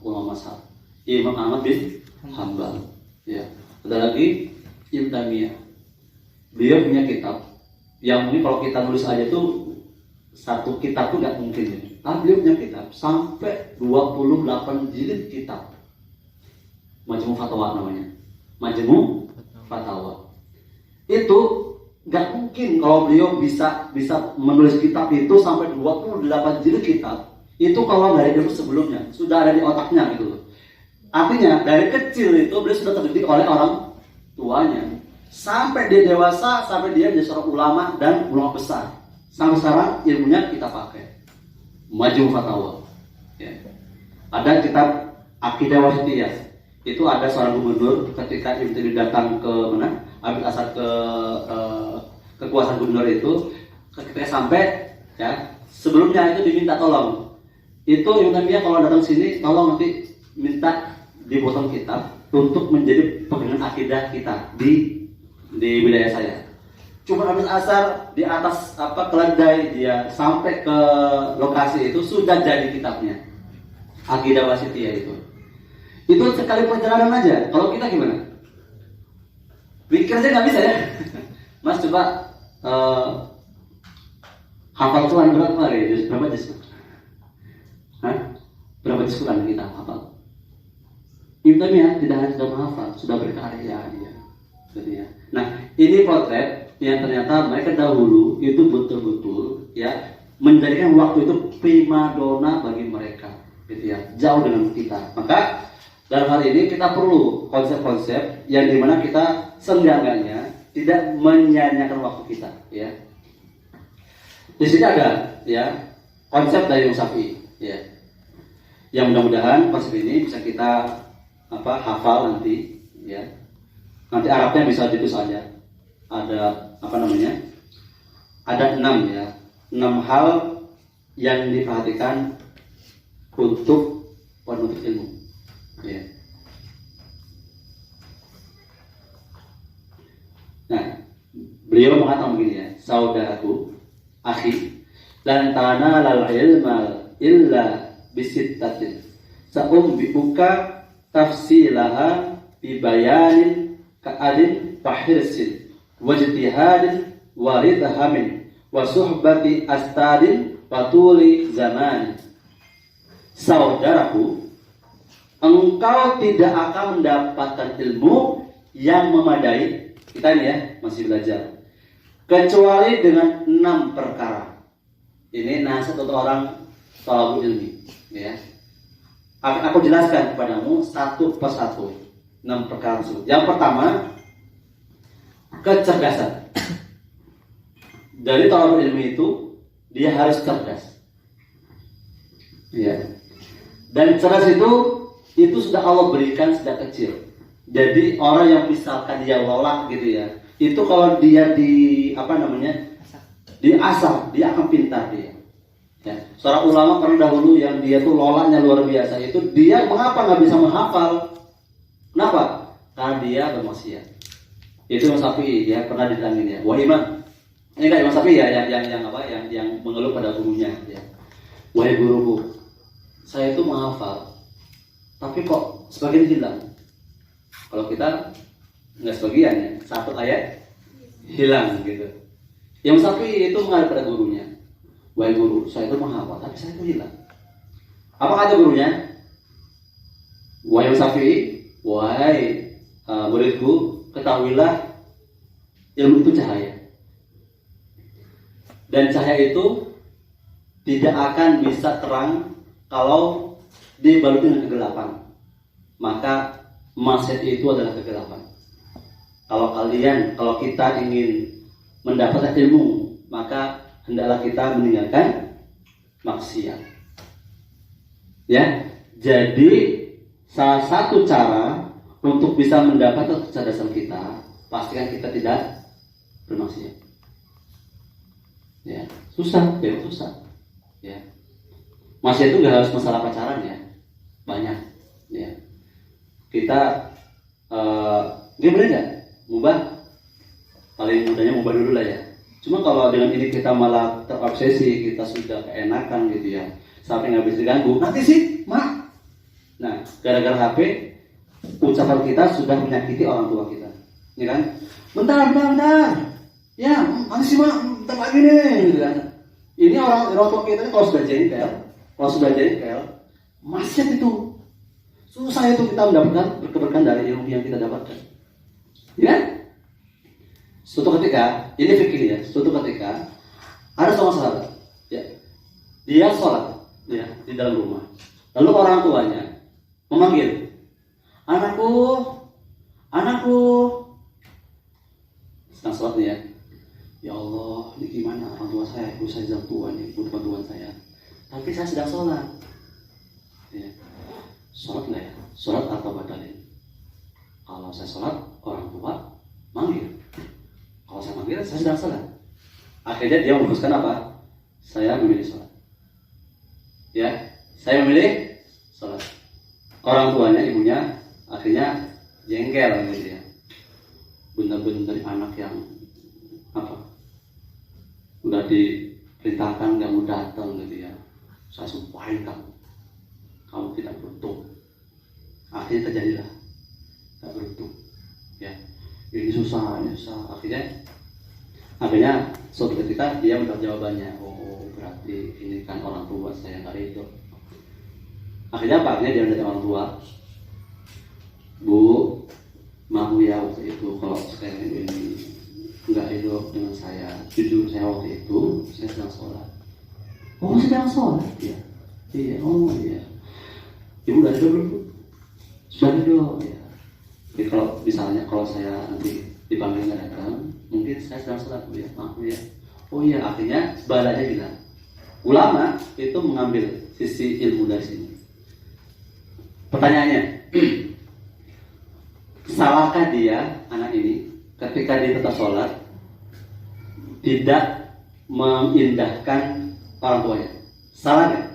ulama mazhab. Imam Ahmad bin Hanbal. Ya. Ada lagi Ibnu Taimiyah. Beliau punya kitab yang ini kalau kita nulis aja tuh satu kitab tuh nggak mungkin ya. Beliau punya kitab sampai 28 jilid kitab. Majmu' Fatawa namanya. Majmu' Fatawa. Itu nggak mungkin kalau beliau bisa menulis kitab itu sampai 28 jilid kitab. Itu kalau dari ilmu sebelumnya sudah ada di otaknya gitu loh. Artinya dari kecil itu beliau sudah terdidik oleh orang tuanya. Sampai dia dewasa, sampai dia menjadi seorang ulama dan ulama besar. Sampai sekarang ilmunya kita pakai. Majmu' Fatawa. Ya. Ada kitab Aqidah Wasithiyah. Itu ada seorang gubernur ketika Ibnu Taimiyah datang ke mana? Ambil asal ke kekuasaan gubernur itu, ketika sampai ya sebelumnya itu diminta tolong. Itu Ibnu Taimiyah kalau datang sini tolong nanti minta dipotong kitab untuk menjadi pegangan akidah kita di wilayah saya. Cuma habis asar di atas keledai dia sampai ke lokasi itu sudah jadi kitabnya. Aqidah Wasithiyah itu. Itu sekali perjalanan aja. Kalau kita gimana? Mikir aja nggak bisa ya. Mas coba hafal Quran berapa hari? Berapa juz? Berapa juz Quran kita hafal? Ibnu Taimiyah tidak hanya sudah menghafal, sudah berkarya dia. Gitu ya. Nah, ini potret yang ternyata mereka dahulu itu betul-betul ya menjadikan waktu itu primadona bagi mereka, gitu ya, jauh dengan kita. Maka dalam hal ini kita perlu konsep-konsep yang dimana kita seenggaknya tidak menyanyiakan waktu kita, ya. Di sini ada ya konsep dari Imam Syafi'i, ya. Yang mudah-mudahan konsep ini bisa kita hafal nanti, ya. Nanti Arabnya bisa itu saja. Ada Ada 6 ya. 6 hal yang diperhatikan untuk penuntut ilmu. Ya. Nah, beliau mengatakan begini ya, saudaraku, akhi, lan tanalal ilma illa bisittatin. Sa'umbi'uka tafsilaha bibayanin ka'adin fahirsin wajtihadin waridhamin wa suhbati astadin watuli zaman. Saudaraku, engkau tidak akan mendapatkan ilmu yang memadai. Kita ini ya masih belajar, kecuali dengan 6 perkara. Ini nasihat untuk orang talabul ilmi, ya. Aku jelaskan kepadamu satu persatu 6 perkara tersebut. Yang pertama, kecerdasan. Dari talabul ilmi itu dia harus cerdas, ya. Dan cerdas itu sudah Allah berikan sejak kecil. Jadi orang yang misalkan dia lola gitu ya, itu kalau dia diasah, dia akan pintar dia. Ya, seorang ulama pernah dahulu yang dia tuh lolanya luar biasa itu dia mengapa nggak bisa menghafal? Kenapa? Karena dia bermaksiat. Itu Imam Syafi'i dia pernah ditanyai ya. Wah Imam, ini kan Imam Syafi'i ya yang mengeluh pada gurunya ya. Wahai guruku, saya itu menghafal, tapi kok sebagian hilang. Kalau kita nggak sebagian ya, satu ayat hilang gitu. Yang Syafi'i itu menghadap pada gurunya. Wahai guru, saya itu menghafal, tapi saya itu hilang. Apa kata gurunya? Wahai Syafi'i, wahai muridku, ketahuilah ilmu itu cahaya. Dan cahaya itu tidak akan bisa terang kalau dibalut dengan kegelapan. Maka maksiat itu adalah kegelapan. Kalau kita ingin mendapatkan ilmu, maka hendaklah kita meninggalkan maksiat. Ya, jadi salah satu cara untuk bisa mendapatkan kecerdasan kita, pastikan kita tidak bermaksiat. Ya, susah. Ya, maksiat itu nggak harus masalah pacaran ya, banyak. Ya, kita gimana nggak? Mubah, paling mudahnya mubah dulu lah ya. Cuma kalau dengan ini kita malah terobsesi, kita sudah keenakan gitu ya, sampai nggak bisa diganggu. Nanti sih, mak. Nah, gara-gara HP, ucapan kita sudah menyakiti orang tua kita, ya kan? Bentar. Ya, nanti sih mak, bentar lagi nih, gitu kan? Ini orang tua kita kalau sudah jengkel, maksiat itu susah itu kita mendapatkan keberkahan dari ilmu yang kita dapatkan. Ya? Suatu ketika, ini fikir ya, suatu ketika ada seorang sahabat, ya, dia sholat, ya, di dalam rumah. Lalu orang tuanya memanggil, anakku, sedang sholat nih ya. Ya Allah, ini gimana orang tua saya? Saya sedang tua nih, butuh bantuan saya. Tapi saya sedang sholat. Ya. Sholat nggak ya? Sholat atau batalin? Kalau saya sholat, orang tua manggil. Kalau saya manggil, saya sedang sholat. Akhirnya dia memutuskan apa? Saya memilih sholat. Ya, saya memilih sholat. Orang tuanya, ibunya, akhirnya jengkel gitu ya. Bener-bener anak yang udah diperintahkan nggak mau datang gitu ya. Saya sumpahin kamu tidak beruntung. Akhirnya terjadilah nggak beruntung. Ya, ini susah. Akhirnya suatu ketika dia mendapat jawabannya. Oh, berarti ini kan orang tua saya nggak ridho. Akhirnya dia mendapat orang tua. Bu, maaf ya waktu itu kalau sekarang ini nggak hidup dengan saya. Jujur saya waktu itu saya sedang sholat. Oh, sedang sholat ya? Iya. Oh iya. Ibu udah hidup belum? Sudah hidup ya. Jadi kalau saya nanti dipanggil nggak datang, mungkin saya sedang sholat Bu ya. Maaf ya. Oh iya, akhirnya balanya bilang. Ulama itu mengambil sisi ilmu dari sini. Pertanyaannya, salahkah dia anak ini ketika dia tetap sholat tidak mengindahkan orang tuanya? Salah nggak?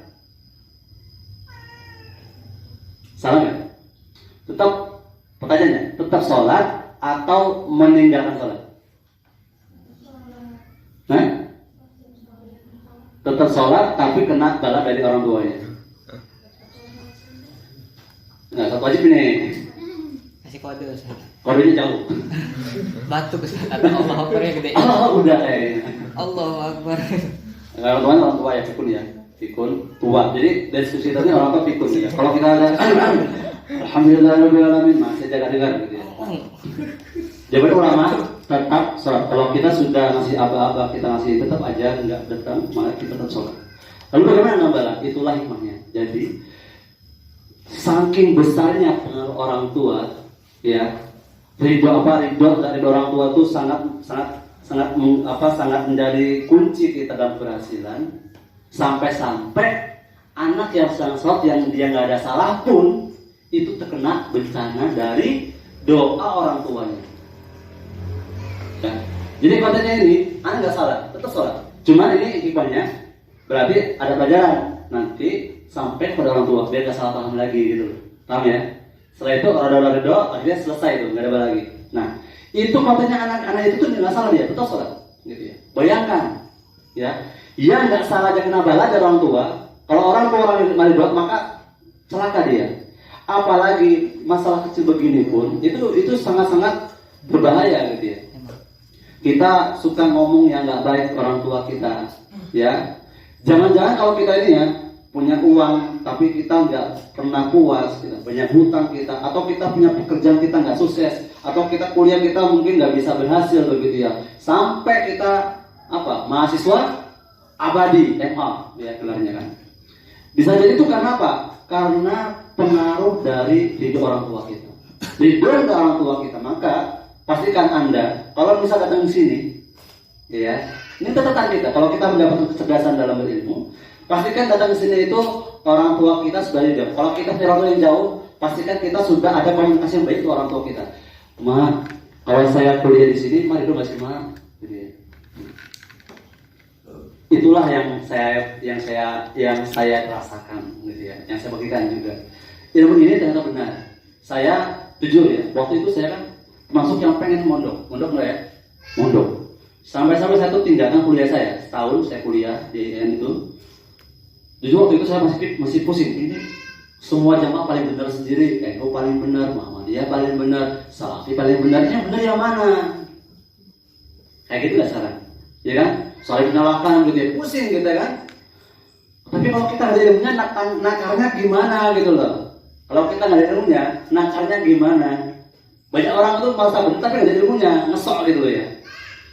Tetap, pertanyaannya, tetap sholat atau meninggalkan sholat? Nah, tetap sholat tapi kena bala dari orang tuanya. Nah, satu wajib ini. Kasih kode Ustaz. Kodenya jauh. Batuk Ustaz. Atau Allah Akbar ya gede. Udah kayaknya. Allahu Akbar. Orang tua ya pikun tua. Jadi diskusi tadi orang tua pikun ya. Kalau kita ada alhamdulillahirobbilalamin masih jaga dengar gitu ya. Jadi ulama tetap sholat. Kalau kita sudah ngasih aba-aba, kita ngasih tetap aja nggak datang, maka kita tetap sholat. Lalu bagaimana ngambalah? Itulah hikmahnya. Jadi saking besarnya pengaruh orang tua, ya, ridho dari orang tua itu sangat menjadi kunci kita dalam keberhasilan. Sampai anak yang sedang sholat yang dia nggak ada salah pun itu terkena bencana dari doa orang tuanya. Ya. Jadi kontennya ini, anak nggak salah, tetap sholat. Cuma ini hikmahnya, Berarti ada pelajaran nanti sampai kepada orang tua biar nggak salah paham lagi gitu loh. Paham ya? Setelah itu redo akhirnya selesai itu nggak ada apa lagi. Nah itu katanya anak-anak itu tuh nggak salah dia betul salah gitu ya. Bayangkan ya, yang nggak salah aja kena bala dari orang tua. Kalau orang tua orang yang malidot maka celaka dia. Apalagi masalah kecil begini pun itu sangat-sangat berbahaya gitu ya. Kita suka ngomong yang nggak baik ke orang tua kita, ya. Jangan-jangan kalau kita ini ya punya uang tapi kita nggak pernah puas, kita banyak hutang kita, atau kita punya pekerjaan kita nggak sukses, atau kita kuliah kita mungkin nggak bisa berhasil begitu ya, sampai kita mahasiswa abadi MA ya gelarnya kan. Bisa jadi itu karena apa? Karena pengaruh dari hidup orang tua kita. Hidup orang tua kita, maka pastikan Anda kalau misal datang ke sini, ya, ini catatan kita. Kalau kita mendapat kecerdasan dalam berilmu, pastikan datang ke sini itu orang tua kita sudah jauh. Kalau kita orang tua yang jauh, pastikan kita sudah ada komunikasi yang baik ke orang tua kita. Ma, kalau saya kuliah di sini, mari dulu masih ma. Itulah yang saya rasakan, gitu ya. Yang saya bagikan juga. Ilmu ini ternyata benar. Saya jujur ya, waktu itu saya kan masuk yang pengen mondok nggak ya? Mondok. Sampai-sampai saya tuh tinggalkan kuliah saya. Setahun saya kuliah di IN itu. Jujur waktu itu saya masih pusing. Ini semua jamaah paling benar sendiri. NU paling benar, Muhammadiyah paling benar, Salafi paling benar. Yang benar yang mana? Kayak gitu nggak sekarang? Ya kan? Saling menyalahkan gitu ya. Pusing gitu kan? Tapi kalau kita ada ilmunya, nakarnya gimana gitu loh. Kalau kita nggak ada ilmunya, nakarnya gimana? Banyak orang tuh merasa benar tapi nggak ada ilmunya, ngesok gitu loh ya.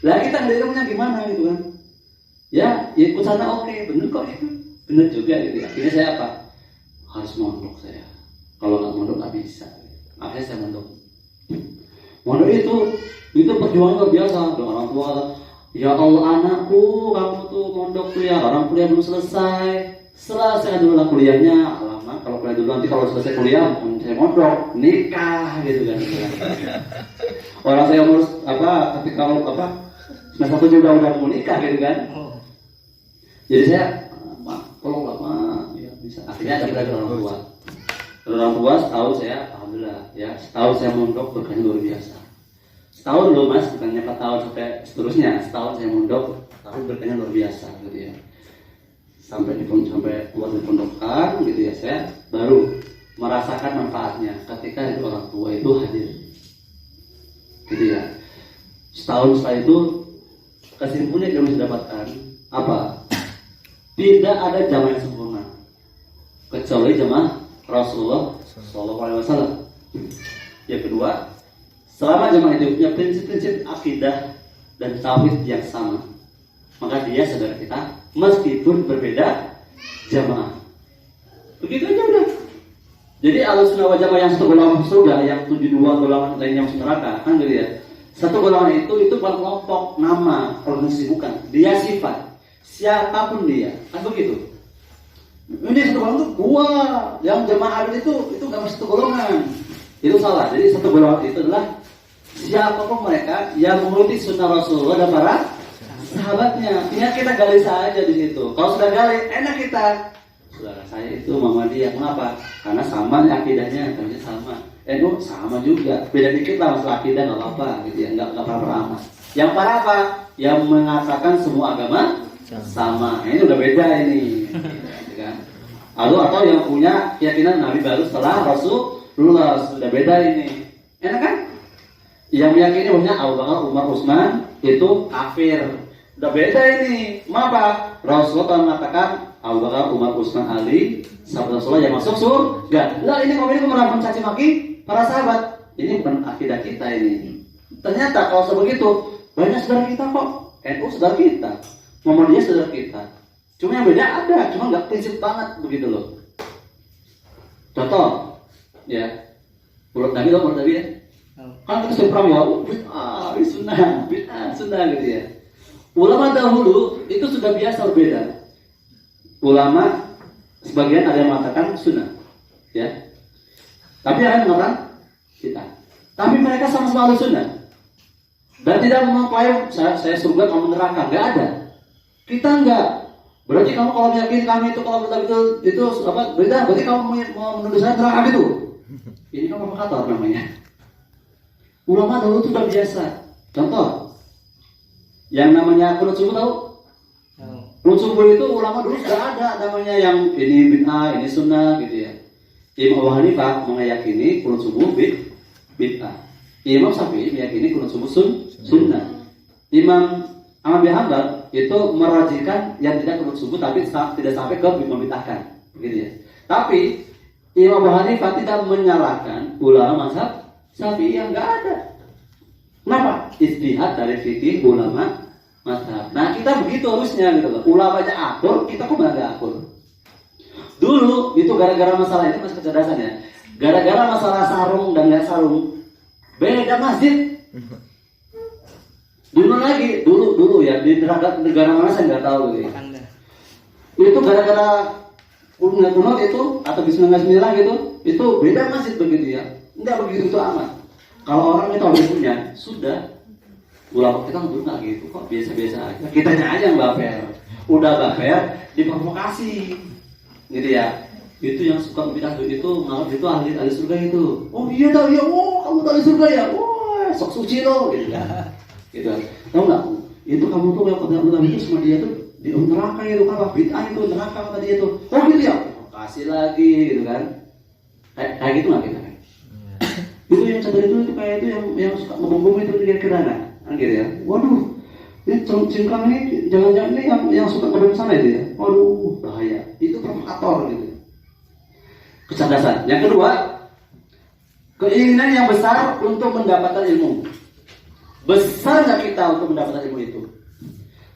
Lah kita nggak ada ilmunya gimana gitu kan? Ya ikut sana oke, bener kok itu, bener juga gitu ya. Akhirnya saya apa? Harus mondok saya. Kalau nggak mondok nggak bisa. Akhirnya saya mondok. Mondok itu perjuangan luar biasa. Orang tua kata, ya Allah anakku, kamu tuh mondok tuh ya, orang kuliah belum selesai. Selesai dulu lah kuliahnya. Alamak, kalau kuliah dulu nanti kalau selesai kuliah, saya mondok, nikah gitu kan. Orang saya umur ketika semester 7 udah mau nikah gitu kan. Jadi saya, tolong lama, ya bisa. Akhirnya kita ke orang tua. Orang tua setahun saya, alhamdulillah ya, setahun saya mondok berkahnya luar biasa. Setahun loh mas, bukannya 4 tahun sampai seterusnya. Setahun saya mondok, tapi berkahnya luar biasa gitu ya. Sampai keluar dari pondokan gitu ya, saya baru merasakan manfaatnya ketika itu orang tua itu hadir gitu ya. Setahun setelah itu kesimpulannya yang bisa dapatkan apa? Tidak ada jamaah yang sempurna kecuali jamaah Rasulullah SAW. Yang kedua, selama jamaah itu punya prinsip-prinsip akidah dan tauhid yang sama, maka dia saudara kita meskipun berbeda jamaah. Begitu aja udah. Jadi Ahlussunnah wal Jamaah yang satu golongan surga, yang 72 golongan lainnya masuk neraka, kan gitu ya. Satu golongan itu kelompok nama, organisasi bukan. Dia sifat. Siapapun dia, kan begitu. Ini satu golongan itu gua, yang jamaah adil itu enggak masuk satu golongan. Itu salah. Jadi satu golongan itu adalah siapapun mereka yang mengikuti sunnah Rasulullah dan para sahabatnya. Tinggal kita gali saja di situ. Kalau sudah gali, enak kita. Saudara saya itu Muhammadiyah. Mengapa? Karena sama akidahnya, ternyata sama. NU sama juga. Beda dikit lah masalah akidah, nggak apa-apa gitu ya, nggak apa-apa amat. Yang para apa? Yang mengatakan semua agama sama. Ini udah beda ini. Gitu kan? Atau yang punya keyakinan Nabi baru setelah Rasulullah, sudah beda ini. Enak kan? Yang meyakini bahwa Abu Bakar, Umar, Utsman itu kafir. Udah beda ini. Mengapa? Rasulullah mengatakan Abu Bakar, Umar, Utsman, Ali, sahabat Rasulullah yang masuk surga. Lah ini kok malah mencaci maki para sahabat. Ini bukan akidah kita ini. Ternyata kalau sebegitu banyak saudara kita kok. NU saudara kita, Muhammadiyah saudara kita. Cuma yang beda ada, cuma nggak prinsip banget begitu loh. Contoh, ya, menurut Nabi loh, menurut Nabi ya. Kan kita sudah ya, sunnah gitu ya. Ulama dahulu itu sudah biasa berbeda. Ulama sebagian ada yang mengatakan sunnah, ya. Tapi ada yang mengatakan kita. Tapi mereka sama-sama sunnah. Dan tidak mengklaim saya surga kamu neraka, nggak ada. Kita nggak. Berarti kamu kalau meyakini kami itu kalau itu apa berita, berarti kamu mau menuduh saya neraka gitu. Ini kan provokator namanya. Ulama dulu itu sudah biasa. Contoh, yang namanya kunut subuh tahu? Kunut subuh itu ulama dulu sudah ada namanya yang ini bid'ah, ini sunnah gitu ya. Imam Abu Hanifah meyakini kunut subuh bid'ah. Imam Syafi'i meyakini kunut subuh sunnah. Imam Ahmad bin Hanbal itu merajihkan yang tidak kunut subuh tapi tidak sampai ke membid'ahkan, begitu ya. Tapi Imam Abu Hanifah tidak menyalahkan ulama mazhab Syafi'i yang enggak ada. Kenapa? Ijtihad dari fikih ulama mazhab. Nah, kita begitu harusnya gitu loh. Ulama aja akur, kita kok malah enggak akur. Dulu itu gara-gara masalah ini masih kecerdasan ya. Gara-gara masalah sarung dan enggak sarung, beda masjid. Dulu ya di negara mana saya nggak tahu gitu. Itu gara-gara kunut itu atau bismillah itu beda masjid begitu ya. Enggak begitu itu amat. Kalau orang itu harus punya, sudah. Ulama kita dulu nggak gitu kok, biasa-biasa aja. Kitanya aja yang baper. Udah baper, diprovokasi, gitu ya. Itu yang suka bidah itu nganggap itu ahli surga itu. Oh iya tahu ya, oh kamu ahli surga ya, wah sok suci lo, gitu ya. Gitu. Tahu nggak? Itu kamu tuh yang kata itu sama dia tuh di neraka itu apa? Bid'ah itu neraka kata dia tuh. Oh gitu ya. Kasih lagi, gitu kan? Kayak gitu nggak kita? Itu yang sadar itu kayak itu yang suka ngebom itu di kerana, kan gitu ya. Waduh, ini cengkang ini jangan-jangan ini yang suka ngebom sana itu ya. Waduh, bahaya. Itu provokator gitu. Kecerdasan. Yang kedua, keinginan yang besar untuk mendapatkan ilmu. Besar nggak kita untuk mendapatkan ilmu itu?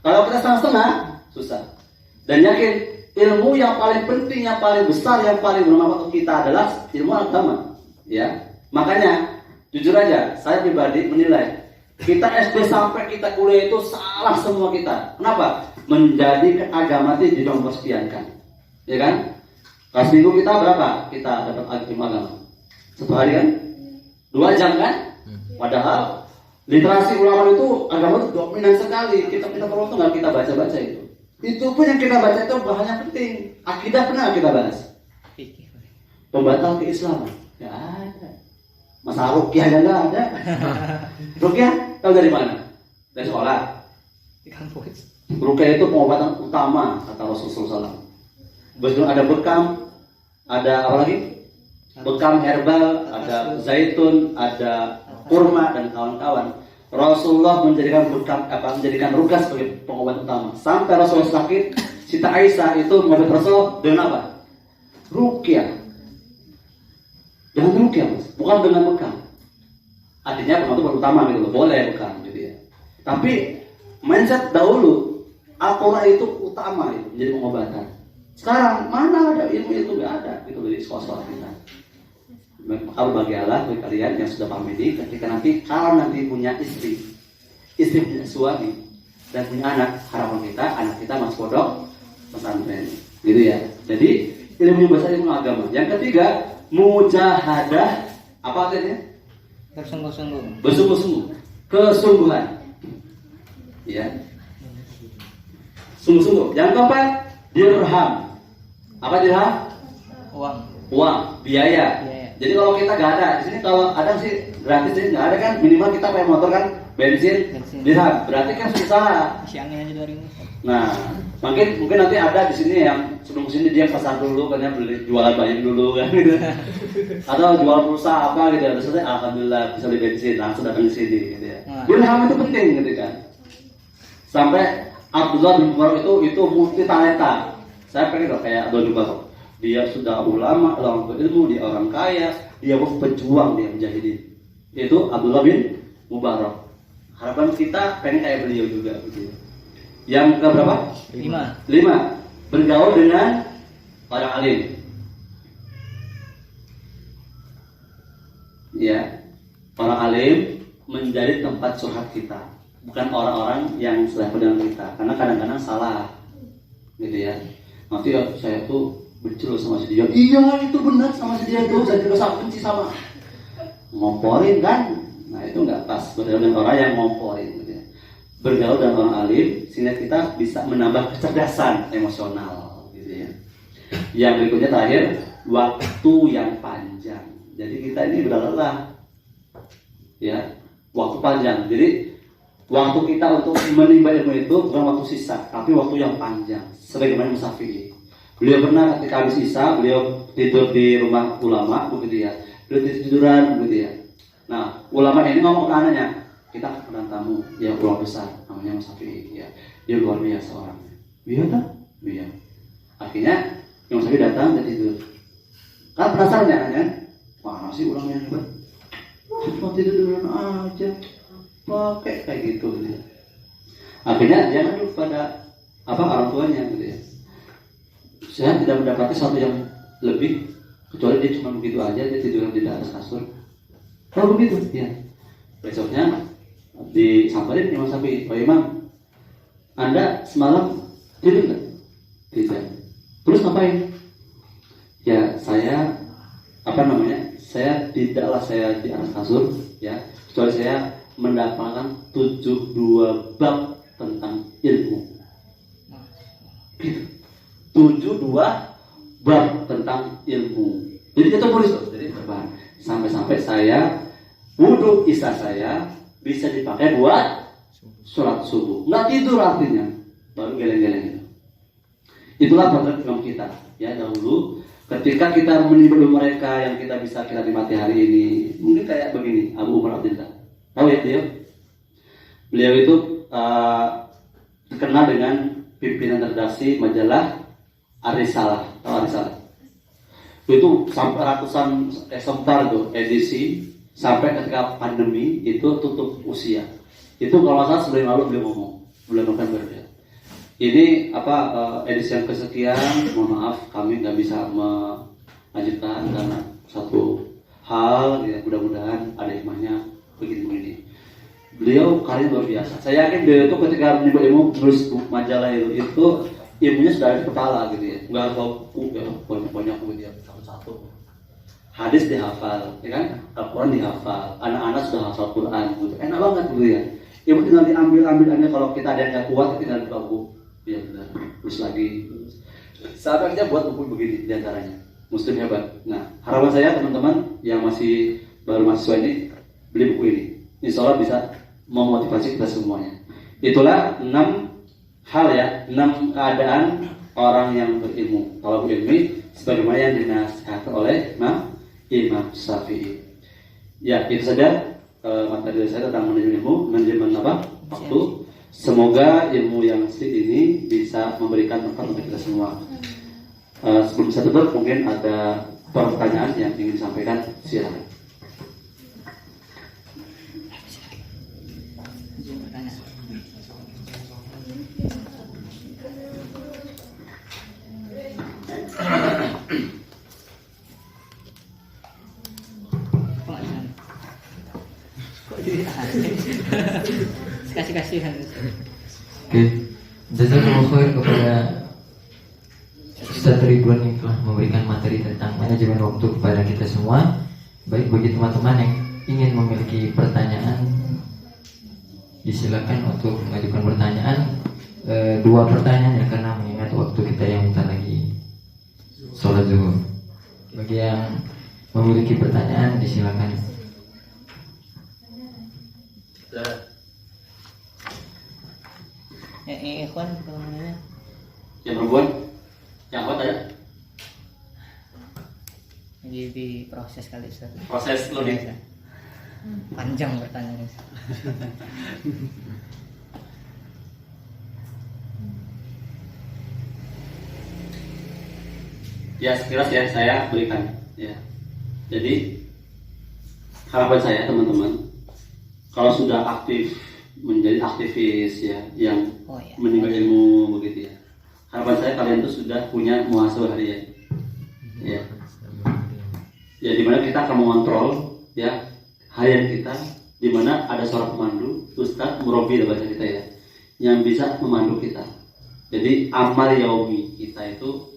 Kalau kita setengah-setengah, susah. Dan yakin ilmu yang paling penting, yang paling besar, yang paling bermanfaat untuk kita adalah ilmu agama. Ya. Makanya, jujur aja, saya pribadi menilai kita SD sampai kita kuliah itu salah semua kita. Kenapa? Menjadi agama itu dinomorsekiankan, ya kan? Kelas minggu kita berapa? Kita dapat ilmu agama 1 hari kan? 2 jam kan? Padahal literasi ulama itu agama itu dominan sekali. Kita perlu tuh nggak kita baca itu. Itu pun yang kita baca itu bahannya penting. Akidah pernah kita bahas. Pembatal keislaman, nggak ada. Masalah rukyah aja nggak ada. Rukyah tahu dari mana? Dari sekolah. Di kampus. Rukyah itu pengobatan utama kata Rasulullah SAW. Betul ada bekam, ada apa lagi? Bekam herbal, ada zaitun, ada kurma dan kawan-kawan. Rasulullah menjadikan menjadikan rukyah sebagai pengobatan utama. Sampai Rasulullah sakit, Siti Aisyah itu mengobat Rasul dengan apa? Rukyah. Dengan rukyah, bukan dengan bekam. Artinya pengobatan utama gitu, boleh bekam gitu ya. Tapi mindset dahulu Al-Quran itu utama itu menjadi pengobatan. Sekarang mana ada ilmu itu nggak ada gitu di sekolah-sekolah kita. Maka bagi Allah bagi kalian yang sudah paham ini, ketika nanti kalau nanti punya istri punya suami dan punya anak, harapan kita anak kita masuk pondok pesantren, gitu ya. Jadi ilmu bahasa ilmu agama. Yang ketiga, mujahadah, apa artinya? Bersungguh-sungguh, kesungguhan, ya. Sungguh-sungguh. Yang keempat, dirham. Apa dirham? Uang, biaya. Jadi kalau kita nggak ada, di sini kalau ada sih gratis sih nggak ada kan, minimal kita pakai motor kan, bensin. Dirham. Berarti kan susah. Siangnya aja 2.000. Nah, mungkin nanti ada di sini yang sebelum sini dia pesan dulu, katanya beli jualan banyak dulu kan gitu. Atau jual pulsa apa gitu. Terus alhamdulillah bisa beli bensin, langsung datang di sini gitu ya. Dirham itu penting gitu kan. Sampai Abdullah bin Mubarak itu multi talenta. Saya pengen kayak Abdullah bin Mubarak. Dia sudah ulama, orang berilmu, dia orang kaya, dia pejuang, dia mujahidin. Itu Abdullah bin Mubarak. Harapan kita pengen kayak beliau juga gitu. Yang keberapa? 5. Bergaul dengan orang alim. Ya, orang alim menjadi tempat curhat kita, bukan orang-orang yang selevel dengan kita. Karena kadang-kadang salah, gitu ya. Nanti ya, saya tuh benci sama si dia. Iya itu benar sama si dia tuh. Saya juga sangat benci sama. Ngomporin kan? Nah itu nggak pas. Benar-benar orang yang ngomporin. Gitu ya. bergaul dengan orang alim sehingga kita bisa menambah kecerdasan emosional gitu ya. Yang berikutnya terakhir, waktu yang panjang. Jadi kita ini berlelah ya, waktu panjang. Jadi waktu kita untuk menimba ilmu itu bukan waktu sisa, tapi waktu yang panjang. Sebagaimana Imam Syafi'i, beliau pernah ketika habis isya, beliau tidur di rumah ulama begitu ya. Beliau tiduran begitu ya. Nah, ulama ini ngomong ke anaknya, kita kedatangan tamu yang ulama besar namanya Imam Syafi'i ya. Dia luar biasa orangnya. Iya tak? Iya. Akhirnya Imam Syafi'i datang dan tidur. Kan penasaran ya anaknya? Mana sih ulama yang hebat? Cuma tiduran aja, pakai kayak gitu ya. Akhirnya dia ngadu pada orang tuanya gitu ya. Saya tidak mendapati sesuatu yang lebih kecuali dia cuma begitu aja, dia tiduran di atas kasur. Kalau begitu, ya. Besoknya disamperin Imam Syafi'i, "Oh Imam, Anda semalam tidur nggak?" Tidak. Terus ngapain? Ya saya saya tidaklah saya di atas kasur, ya. Kecuali saya mendapatkan 72 bab tentang ilmu. 72 bab tentang ilmu. Jadi itu tulis, jadi berbahan. Sampai-sampai saya wudhu isya saya bisa dipakai buat sholat subuh. Nggak tidur artinya, baru geleng-geleng itu. Itulah potret imam kita. Ya dahulu, ketika kita menimbul mereka yang kita bisa kita nikmati hari ini, mungkin kayak begini, Abu Umar Abdillah. Tahu ya dia? Beliau itu terkenal dengan pimpinan redaksi majalah Ar-Risalah. Tahu Ar-Risalah? Itu sampai ratusan eksemplar tuh edisi, sampai ketika pandemi itu tutup usia. Itu kalau nggak salah sebelum lalu beliau ngomong, bulan November ya. Ini edisi yang kesekian, mohon maaf kami nggak bisa melanjutkan karena satu hal ya, mudah-mudahan ada hikmahnya begini. Beliau karya luar biasa. Saya yakin beliau itu ketika menimba ilmu menulis majalah itu ilmunya sudah ada di kepala gitu ya, nggak harus tahu ya, banyak gitu ya, satu-satu. Hadis dihafal, ya kan? Al-Quran dihafal, anak-anak sudah hafal Quran, gitu. Enak banget gitu ya. Ilmu tinggal diambil aja, kalau kita ada yang nggak kuat, tinggal dibuka buku. Ya benar, terus lagi. Saat aja buat buku begini diantaranya. Muslim hebat. Nah, harapan saya teman-teman yang masih baru mahasiswa ini beli buku ini. Insya Allah bisa memotivasi kita semuanya. Itulah 6 hal ya, 6 keadaan orang yang berilmu. Kalau berilmu, sebagaimana yang dinasihatkan oleh Imam Syafi'i. Ya, itu saja materi dari saya tentang manajemen waktu. Semoga ilmu yang sedikit ini bisa memberikan manfaat untuk kita semua. Sebelum saya tutup, mungkin ada pertanyaan yang ingin disampaikan. Silakan. Kasih-kasihan. Oke, jazakallahu khair kepada Ustaz Ridwan yang telah memberikan materi tentang manajemen waktu kepada kita semua. Baik, bagi teman-teman yang ingin memiliki pertanyaan, disilakan untuk mengajukan pertanyaan. 2 pertanyaan ya, karena mengingat waktu kita yang bentar lagi sholat zuhur. Bagi yang memiliki pertanyaan, disilakan. Ikhwan namanya. Yang perempuan, yang kuat ada? Lagi di proses kali Ustaz. Proses loading. Panjang pertanyaannya. Ya sekilas ya saya berikan ya. Jadi harapan saya teman-teman, kalau sudah aktif menjadi aktivis ya yang menimba ilmu begitu ya, harapan saya kalian itu sudah punya muhasabah harian ya. Ya dimana kita akan mengontrol ya harian kita, dimana ada seorang pemandu, ustadz murabi bahasa kita ya, yang bisa memandu kita. Jadi amal yaumi kita itu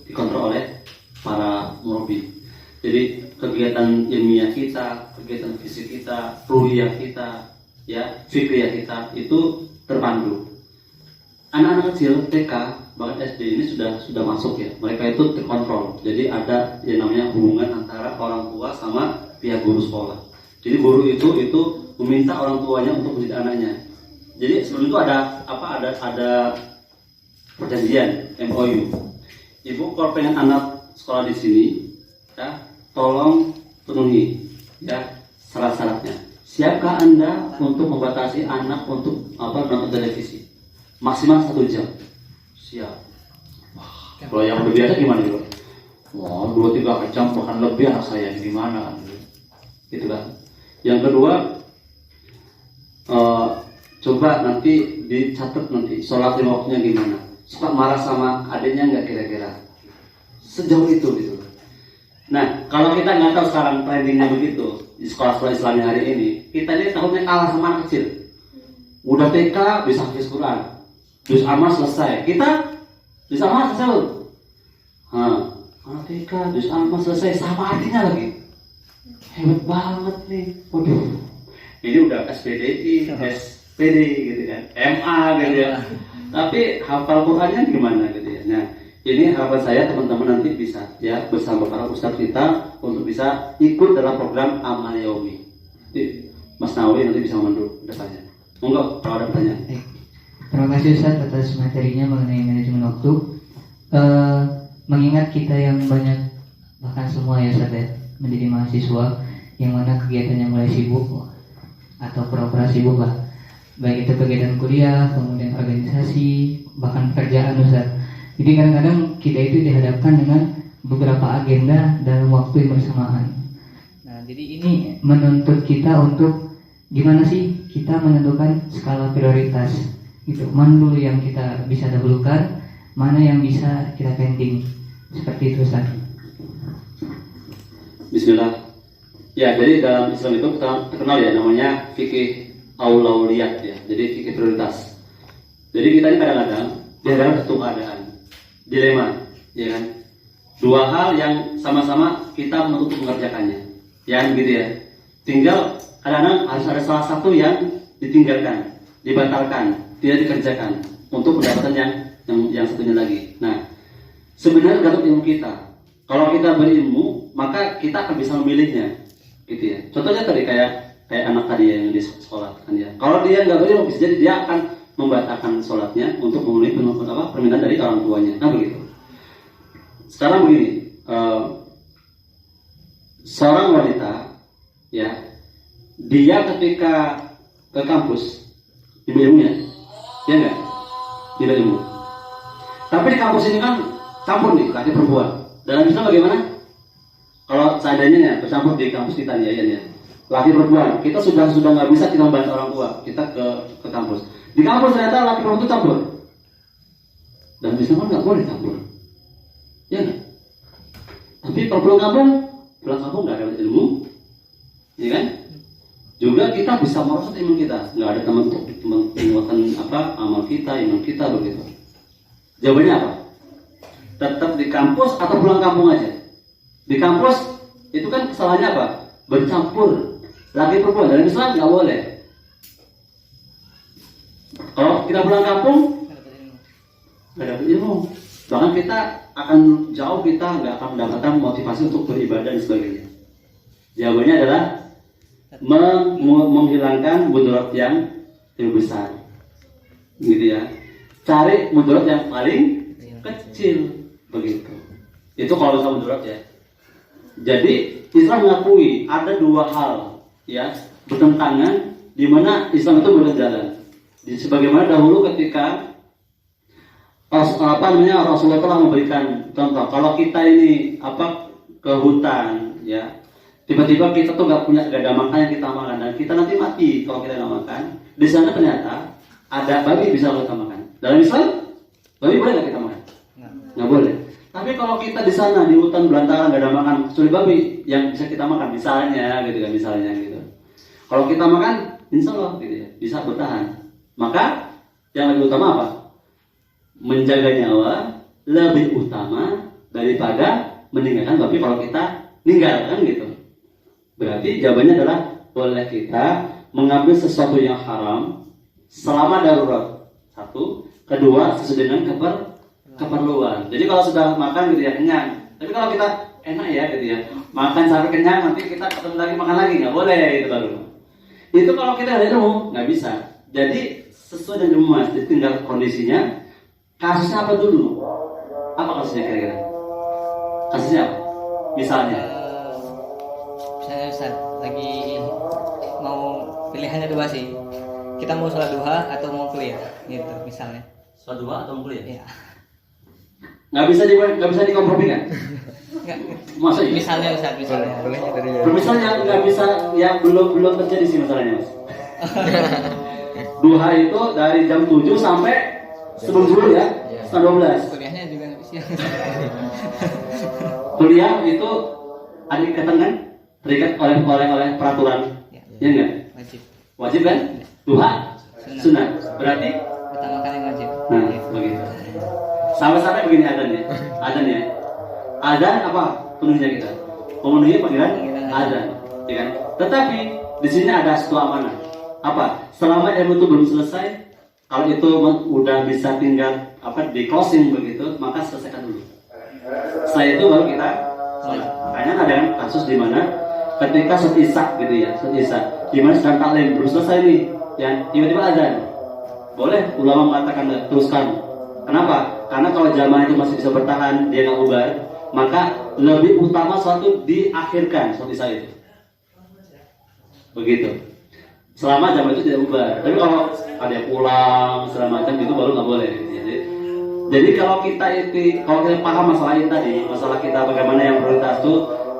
dikontrol oleh para murabi. Jadi kegiatan ilmiah kita, kegiatan fisik kita, ruhiyah kita, ya fikriyah kita itu terpandu. Anak-anak kecil TK bahkan SD ini sudah masuk ya, mereka itu terkontrol. Jadi ada yang namanya hubungan antara orang tua sama pihak guru sekolah. Jadi guru itu meminta orang tuanya untuk mendidik anaknya. Jadi sebelum itu ada perjanjian MOU. Ibu kalau pengen anak sekolah di sini, ya tolong penuhi ya syarat-syaratnya. Siapkah Anda untuk membatasi anak untuk nonton televisi maksimal 1 jam? Siap. Wah, kalau yang udah biasa gimana gitu? Wah, 2-3 jam bahkan lebih anak saya gimana? Gitu kan. Yang kedua, coba nanti dicatat nanti sholat 5 waktunya gimana. Suka marah sama adiknya nggak kira-kira? Sejauh itu gitu. Nah, kalau kita nggak tahu sekarang trendingnya begitu di sekolah-sekolah Islami hari ini, kita ini takutnya kalah sama anak kecil. Udah TK bisa hafiz Quran, juz amma selesai. Kita juz amma selesai loh. Anak TK juz amma selesai sama artinya lagi. Hebat banget nih. Waduh. Ini udah SPDI, SPD gitu kan, MA gitu ya. Tapi hafal Qurannya gimana gitu ya. Nah, ini harapan saya teman-teman nanti bisa ya bersama para ustadz kita untuk bisa ikut dalam program Amal Yaumi. Mas Nawawi nanti bisa memandu depannya. Monggo kalau ada pertanyaan. Terima kasih Ustaz atas materinya mengenai manajemen waktu. Mengingat kita yang banyak, bahkan semua ya Ustaz ya, menjadi mahasiswa yang mana kegiatannya mulai sibuk atau pura-pura sibuk lah, baik itu kegiatan kuliah, kemudian organisasi, bahkan pekerjaan Ustaz. Jadi kadang-kadang kita itu dihadapkan dengan beberapa agenda dalam waktu yang bersamaan. Nah, jadi ini menuntut kita untuk gimana sih kita menentukan skala prioritas gitu. Mana dulu yang kita bisa dahulukan, mana yang bisa kita pending. Seperti itu Ustaz. Bismillah. Ya, jadi dalam Islam itu terkenal ya namanya fikih aulawiyat ya. Jadi fikih prioritas. Jadi kita ini kadang-kadang dihadapkan satu keadaan dilema, ya kan? Dua hal yang sama-sama kita menuntut mengerjakannya, ya gitu ya. Tinggal kadang-kadang harus ada salah satu yang ditinggalkan, dibatalkan, tidak dikerjakan untuk mendapatkan yang satunya lagi. Nah, sebenarnya dapat ilmu kita. Kalau kita berilmu, maka kita akan bisa memilihnya, gitu ya. Contohnya tadi kayak anak tadi yang di sekolah kan ya. Kalau dia nggak berilmu, bisa jadi dia akan membatalkan sholatnya untuk memenuhi permintaan dari orang tuanya. Nah begitu. Sekarang begini, seorang wanita, ya, dia ketika ke kampus di ilmu ya nggak, tidak ilmu. Tapi di kampus ini kan campur nih laki perempuan. Dalam Islam bagaimana? Kalau seandainya ya bercampur di kampus kita ya, laki perempuan, kita sudah nggak bisa kita membantu orang tua, kita ke kampus. Di kampus ternyata laki perempuan itu campur. Dan di sana nggak boleh campur, ya nggak? Tapi kalau pulang kampung nggak ada ilmu, ya kan? Juga kita bisa merosot ilmu kita, nggak ada teman untuk menguatkan amal kita, iman kita begitu. Jawabannya apa? Tetap di kampus atau pulang kampung aja? Di kampus itu kan kesalahannya apa? Bercampur laki perempuan. Dalam Islam nggak boleh. Kalau kita pulang kampung nggak dapat ilmu, bahkan kita akan jauh, kita nggak akan mendapatkan motivasi untuk beribadah dan sebagainya. Jawabannya adalah menghilangkan mudarat yang lebih besar, gitu ya. Cari mudarat yang paling kecil, begitu. Itu kalau sama mudarat ya. Jadi Islam mengakui ada dua hal ya bertentangan di mana Islam itu berjalan. Sebagaimana dahulu ketika Rasulullah telah memberikan contoh, kalau kita ini ke hutan ya, tiba-tiba kita tuh nggak ada makan yang kita makan dan kita nanti mati kalau kita nggak makan. Di sana ternyata ada babi bisa kita makan. Dalam Islam babi boleh nggak kita makan? Nggak boleh. Tapi kalau kita di sana di hutan belantara nggak ada makan kecuali babi yang bisa kita makan, misalnya gitu kan, misalnya gitu. Kalau kita makan, insya Allah gitu ya, bisa bertahan. Maka yang lebih utama apa? Menjaga nyawa lebih utama daripada meninggalkan babi kalau kita ninggalkan gitu. Berarti jawabannya adalah boleh kita mengambil sesuatu yang haram selama darurat. Satu, kedua sesuai dengan keperluan. Jadi kalau sudah makan gitu ya kenyang. Tapi kalau kita enak ya gitu ya, makan sampai kenyang nanti kita ketemu lagi makan lagi, nggak boleh itu baru. Itu kalau kita ada ilmu nggak bisa. Jadi sesuai dengan ilmu mas, jadi tinggal kondisinya. Kasusnya apa dulu? Apa kasusnya kira-kira? Kasusnya apa? Misalnya Ustaz, lagi mau pilihannya dua sih. Kita mau sholat duha atau mau kuliah, gitu misalnya. sholat duha atau mau kuliah? Iya. Nggak bisa dikompromikan. Enggak. Masa iya? Misalnya Ustaz, misalnya. Misalnya nggak bisa, yang belum terjadi sih masalahnya mas. Duha itu dari jam 7 sampai sebelum zuhur ya, setengah 12. Kuliahnya juga siang. Kuliah itu ada ikatan kan? Terikat oleh peraturan. Ya enggak? Wajib. Wajib kan? Duha sunat. Berarti Utamakan yang wajib. nah begitu. Sampai-sampai begini adanya. Adan apa? Penuhnya kita. Memenuhi panggilan adan, ya kan? Tetapi di sini ada satu amanah. Apa? Selama ilmu itu belum selesai, kalau itu udah bisa tinggal di closing begitu, maka selesaikan dulu. Setelah itu baru kita sholat. Makanya ada kan kasus di mana ketika sholat isya gitu ya, sholat isya, di mana sedang taklim belum selesai nih, ya tiba-tiba adzan. Boleh ulama mengatakan teruskan. Kenapa? Karena kalau jamaah itu masih bisa bertahan, dia nggak bubar, maka lebih utama suatu diakhirkan sholat isya itu. Begitu. Selama jamaah itu tidak bubar. Tapi kalau ada yang pulang segala macam itu baru nggak boleh. Jadi kalau kita paham masalah ini tadi, masalah kita bagaimana yang prioritas itu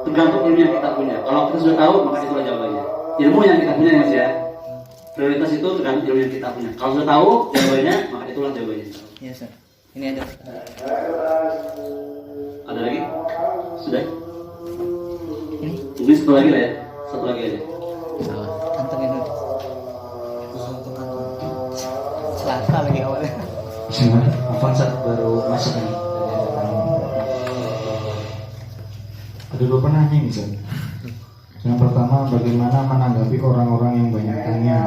tergantung ilmu yang kita punya. Kalau kita sudah tahu, maka itulah jawabannya. Ilmu yang kita punya mas ya. Prioritas itu tergantung ilmu yang kita punya. Kalau sudah tahu jawabannya, maka itulah jawabannya. Iya, Ustaz. Ini ada. Ada lagi? Sudah? Ini Mungkin satu lagi lah ya. Satu lagi aja. kantongin dulu. Selasa lagi awalnya. Afwan Ustaz, baru masuk nih. Ada dua penanya nih Ustaz. Yang pertama, bagaimana menanggapi orang-orang yang banyak tanya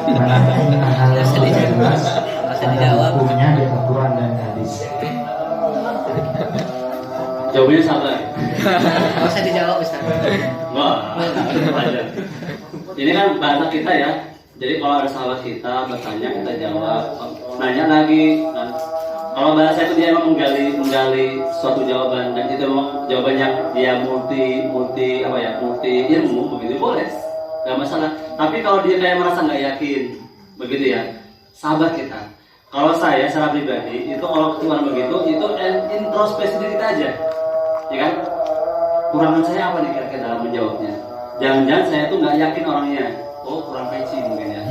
menanyakan hal yang tidak jelas ada hukumnya di Al-Quran dan hadis? Jawabannya sabar. Enggak usah dijawab, Ustaz. Wah, aja. Ini kan bahasa kita ya. Jadi kalau ada sahabat kita bertanya, kita jawab. Nanya lagi. Kan? Kalau bahasa itu dia memang menggali suatu jawaban, dan itu memang jawabannya dia multi ilmu, begitu boleh, nggak masalah. Tapi kalau dia kayak merasa nggak yakin, begitu ya, sahabat kita. Kalau saya secara pribadi itu kalau keluar begitu, itu introspeksi diri kita aja, ya kan? Kurangan saya apa nih kira-kira dalam menjawabnya? Jangan-jangan saya tuh nggak yakin orangnya. Oh, kurang peci mungkin ya.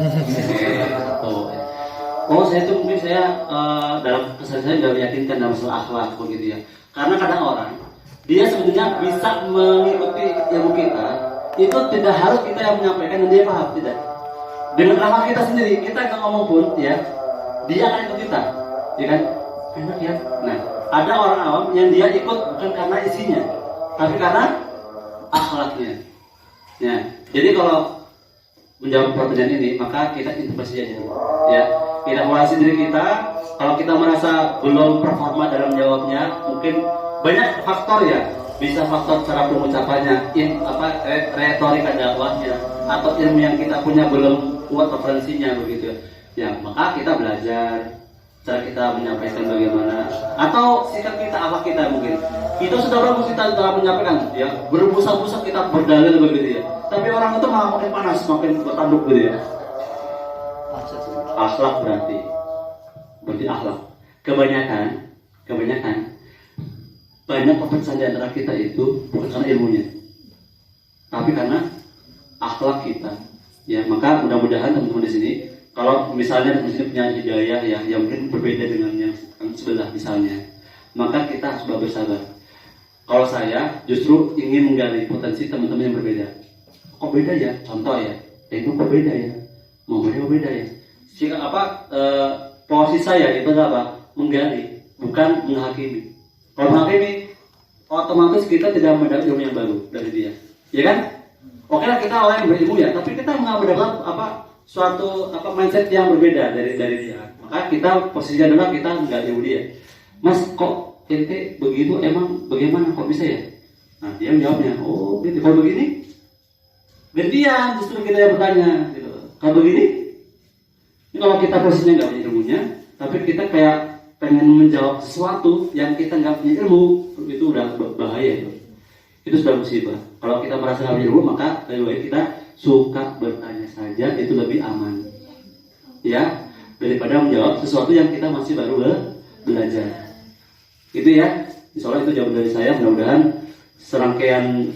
Oh, saya tuh mungkin dalam kesan saya nggak meyakinkan dalam masalah akhlak begitu ya. Karena kadang orang dia sebenarnya bisa mengikuti ilmu kita, itu tidak harus kita yang menyampaikan dan dia paham, tidak. Dengan akhlak kita sendiri, kita nggak ngomong pun ya, dia akan ikut kita, ya kan? Enak ya. Nah, ada orang awam yang dia ikut bukan karena isinya, tapi karena akhlaknya. Ya, jadi kalau menjawab pertanyaan ini, maka kita introspeksi aja, ya. Kita evaluasi diri kita. Kalau kita merasa belum performa dalam jawabnya, mungkin banyak faktor ya. Bisa faktor cara pengucapannya, retorika dakwahnya, atau ilmu yang kita punya belum kuat referensinya begitu. Ya, maka kita belajar cara kita menyampaikan bagaimana, atau sikap kita, apa kita mungkin. Kita sudah bagus kita dalam menyampaikan, ya berbusa-busa kita berdalil begitu ya. Tapi orang itu malah makin panas, makin bertanduk gitu ya. Akhlak berarti akhlak. Kebanyakan banyak perpecahan di antara kita itu bukan karena ilmunya, tapi karena akhlak kita. Ya, maka mudah-mudahan teman-teman di sini, kalau misalnya di sini punya hidayah ya, yang mungkin berbeda dengan yang sebelah misalnya, maka kita harus bersabar. Kalau saya justru ingin menggali potensi teman-teman yang berbeda. Kok beda ya? Contoh ya, itu kok beda ya? Mau beda ya? Jika posisi saya itu adalah menggali, bukan menghakimi. Kalau menghakimi, otomatis kita tidak mendapat ilmu yang baru dari dia, ya kan? Oke lah, kita orang yang berilmu ya, tapi kita nggak mendapat suatu mindset yang berbeda dari dia. Maka kita posisinya adalah kita nggak jauh dia. Mas kok ente begitu, emang bagaimana kok bisa ya? Nah dia menjawabnya, oh gitu. Kalau begini, gantian justru kita yang bertanya. Gitu. Kalau begini, ini kalau kita posisinya nggak punya ilmunya, tapi kita kayak pengen menjawab sesuatu yang kita nggak punya ilmu, itu udah bahaya. Itu sudah musibah. Kalau kita merasa nggak punya ilmu, maka lebih baik kita suka bertanya saja, itu lebih aman. Ya, daripada menjawab sesuatu yang kita masih baru belajar. Itu ya, insya Allah itu jawaban dari saya. Mudah-mudahan serangkaian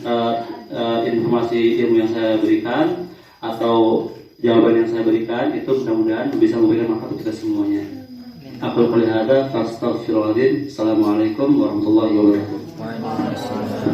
informasi ilmu yang saya berikan atau jawaban yang saya berikan itu mudah-mudahan bisa memberikan manfaat untuk kita semuanya. Aku qouli hadza fastaghfirullahaladzim. Assalamualaikum warahmatullahi wabarakatuh.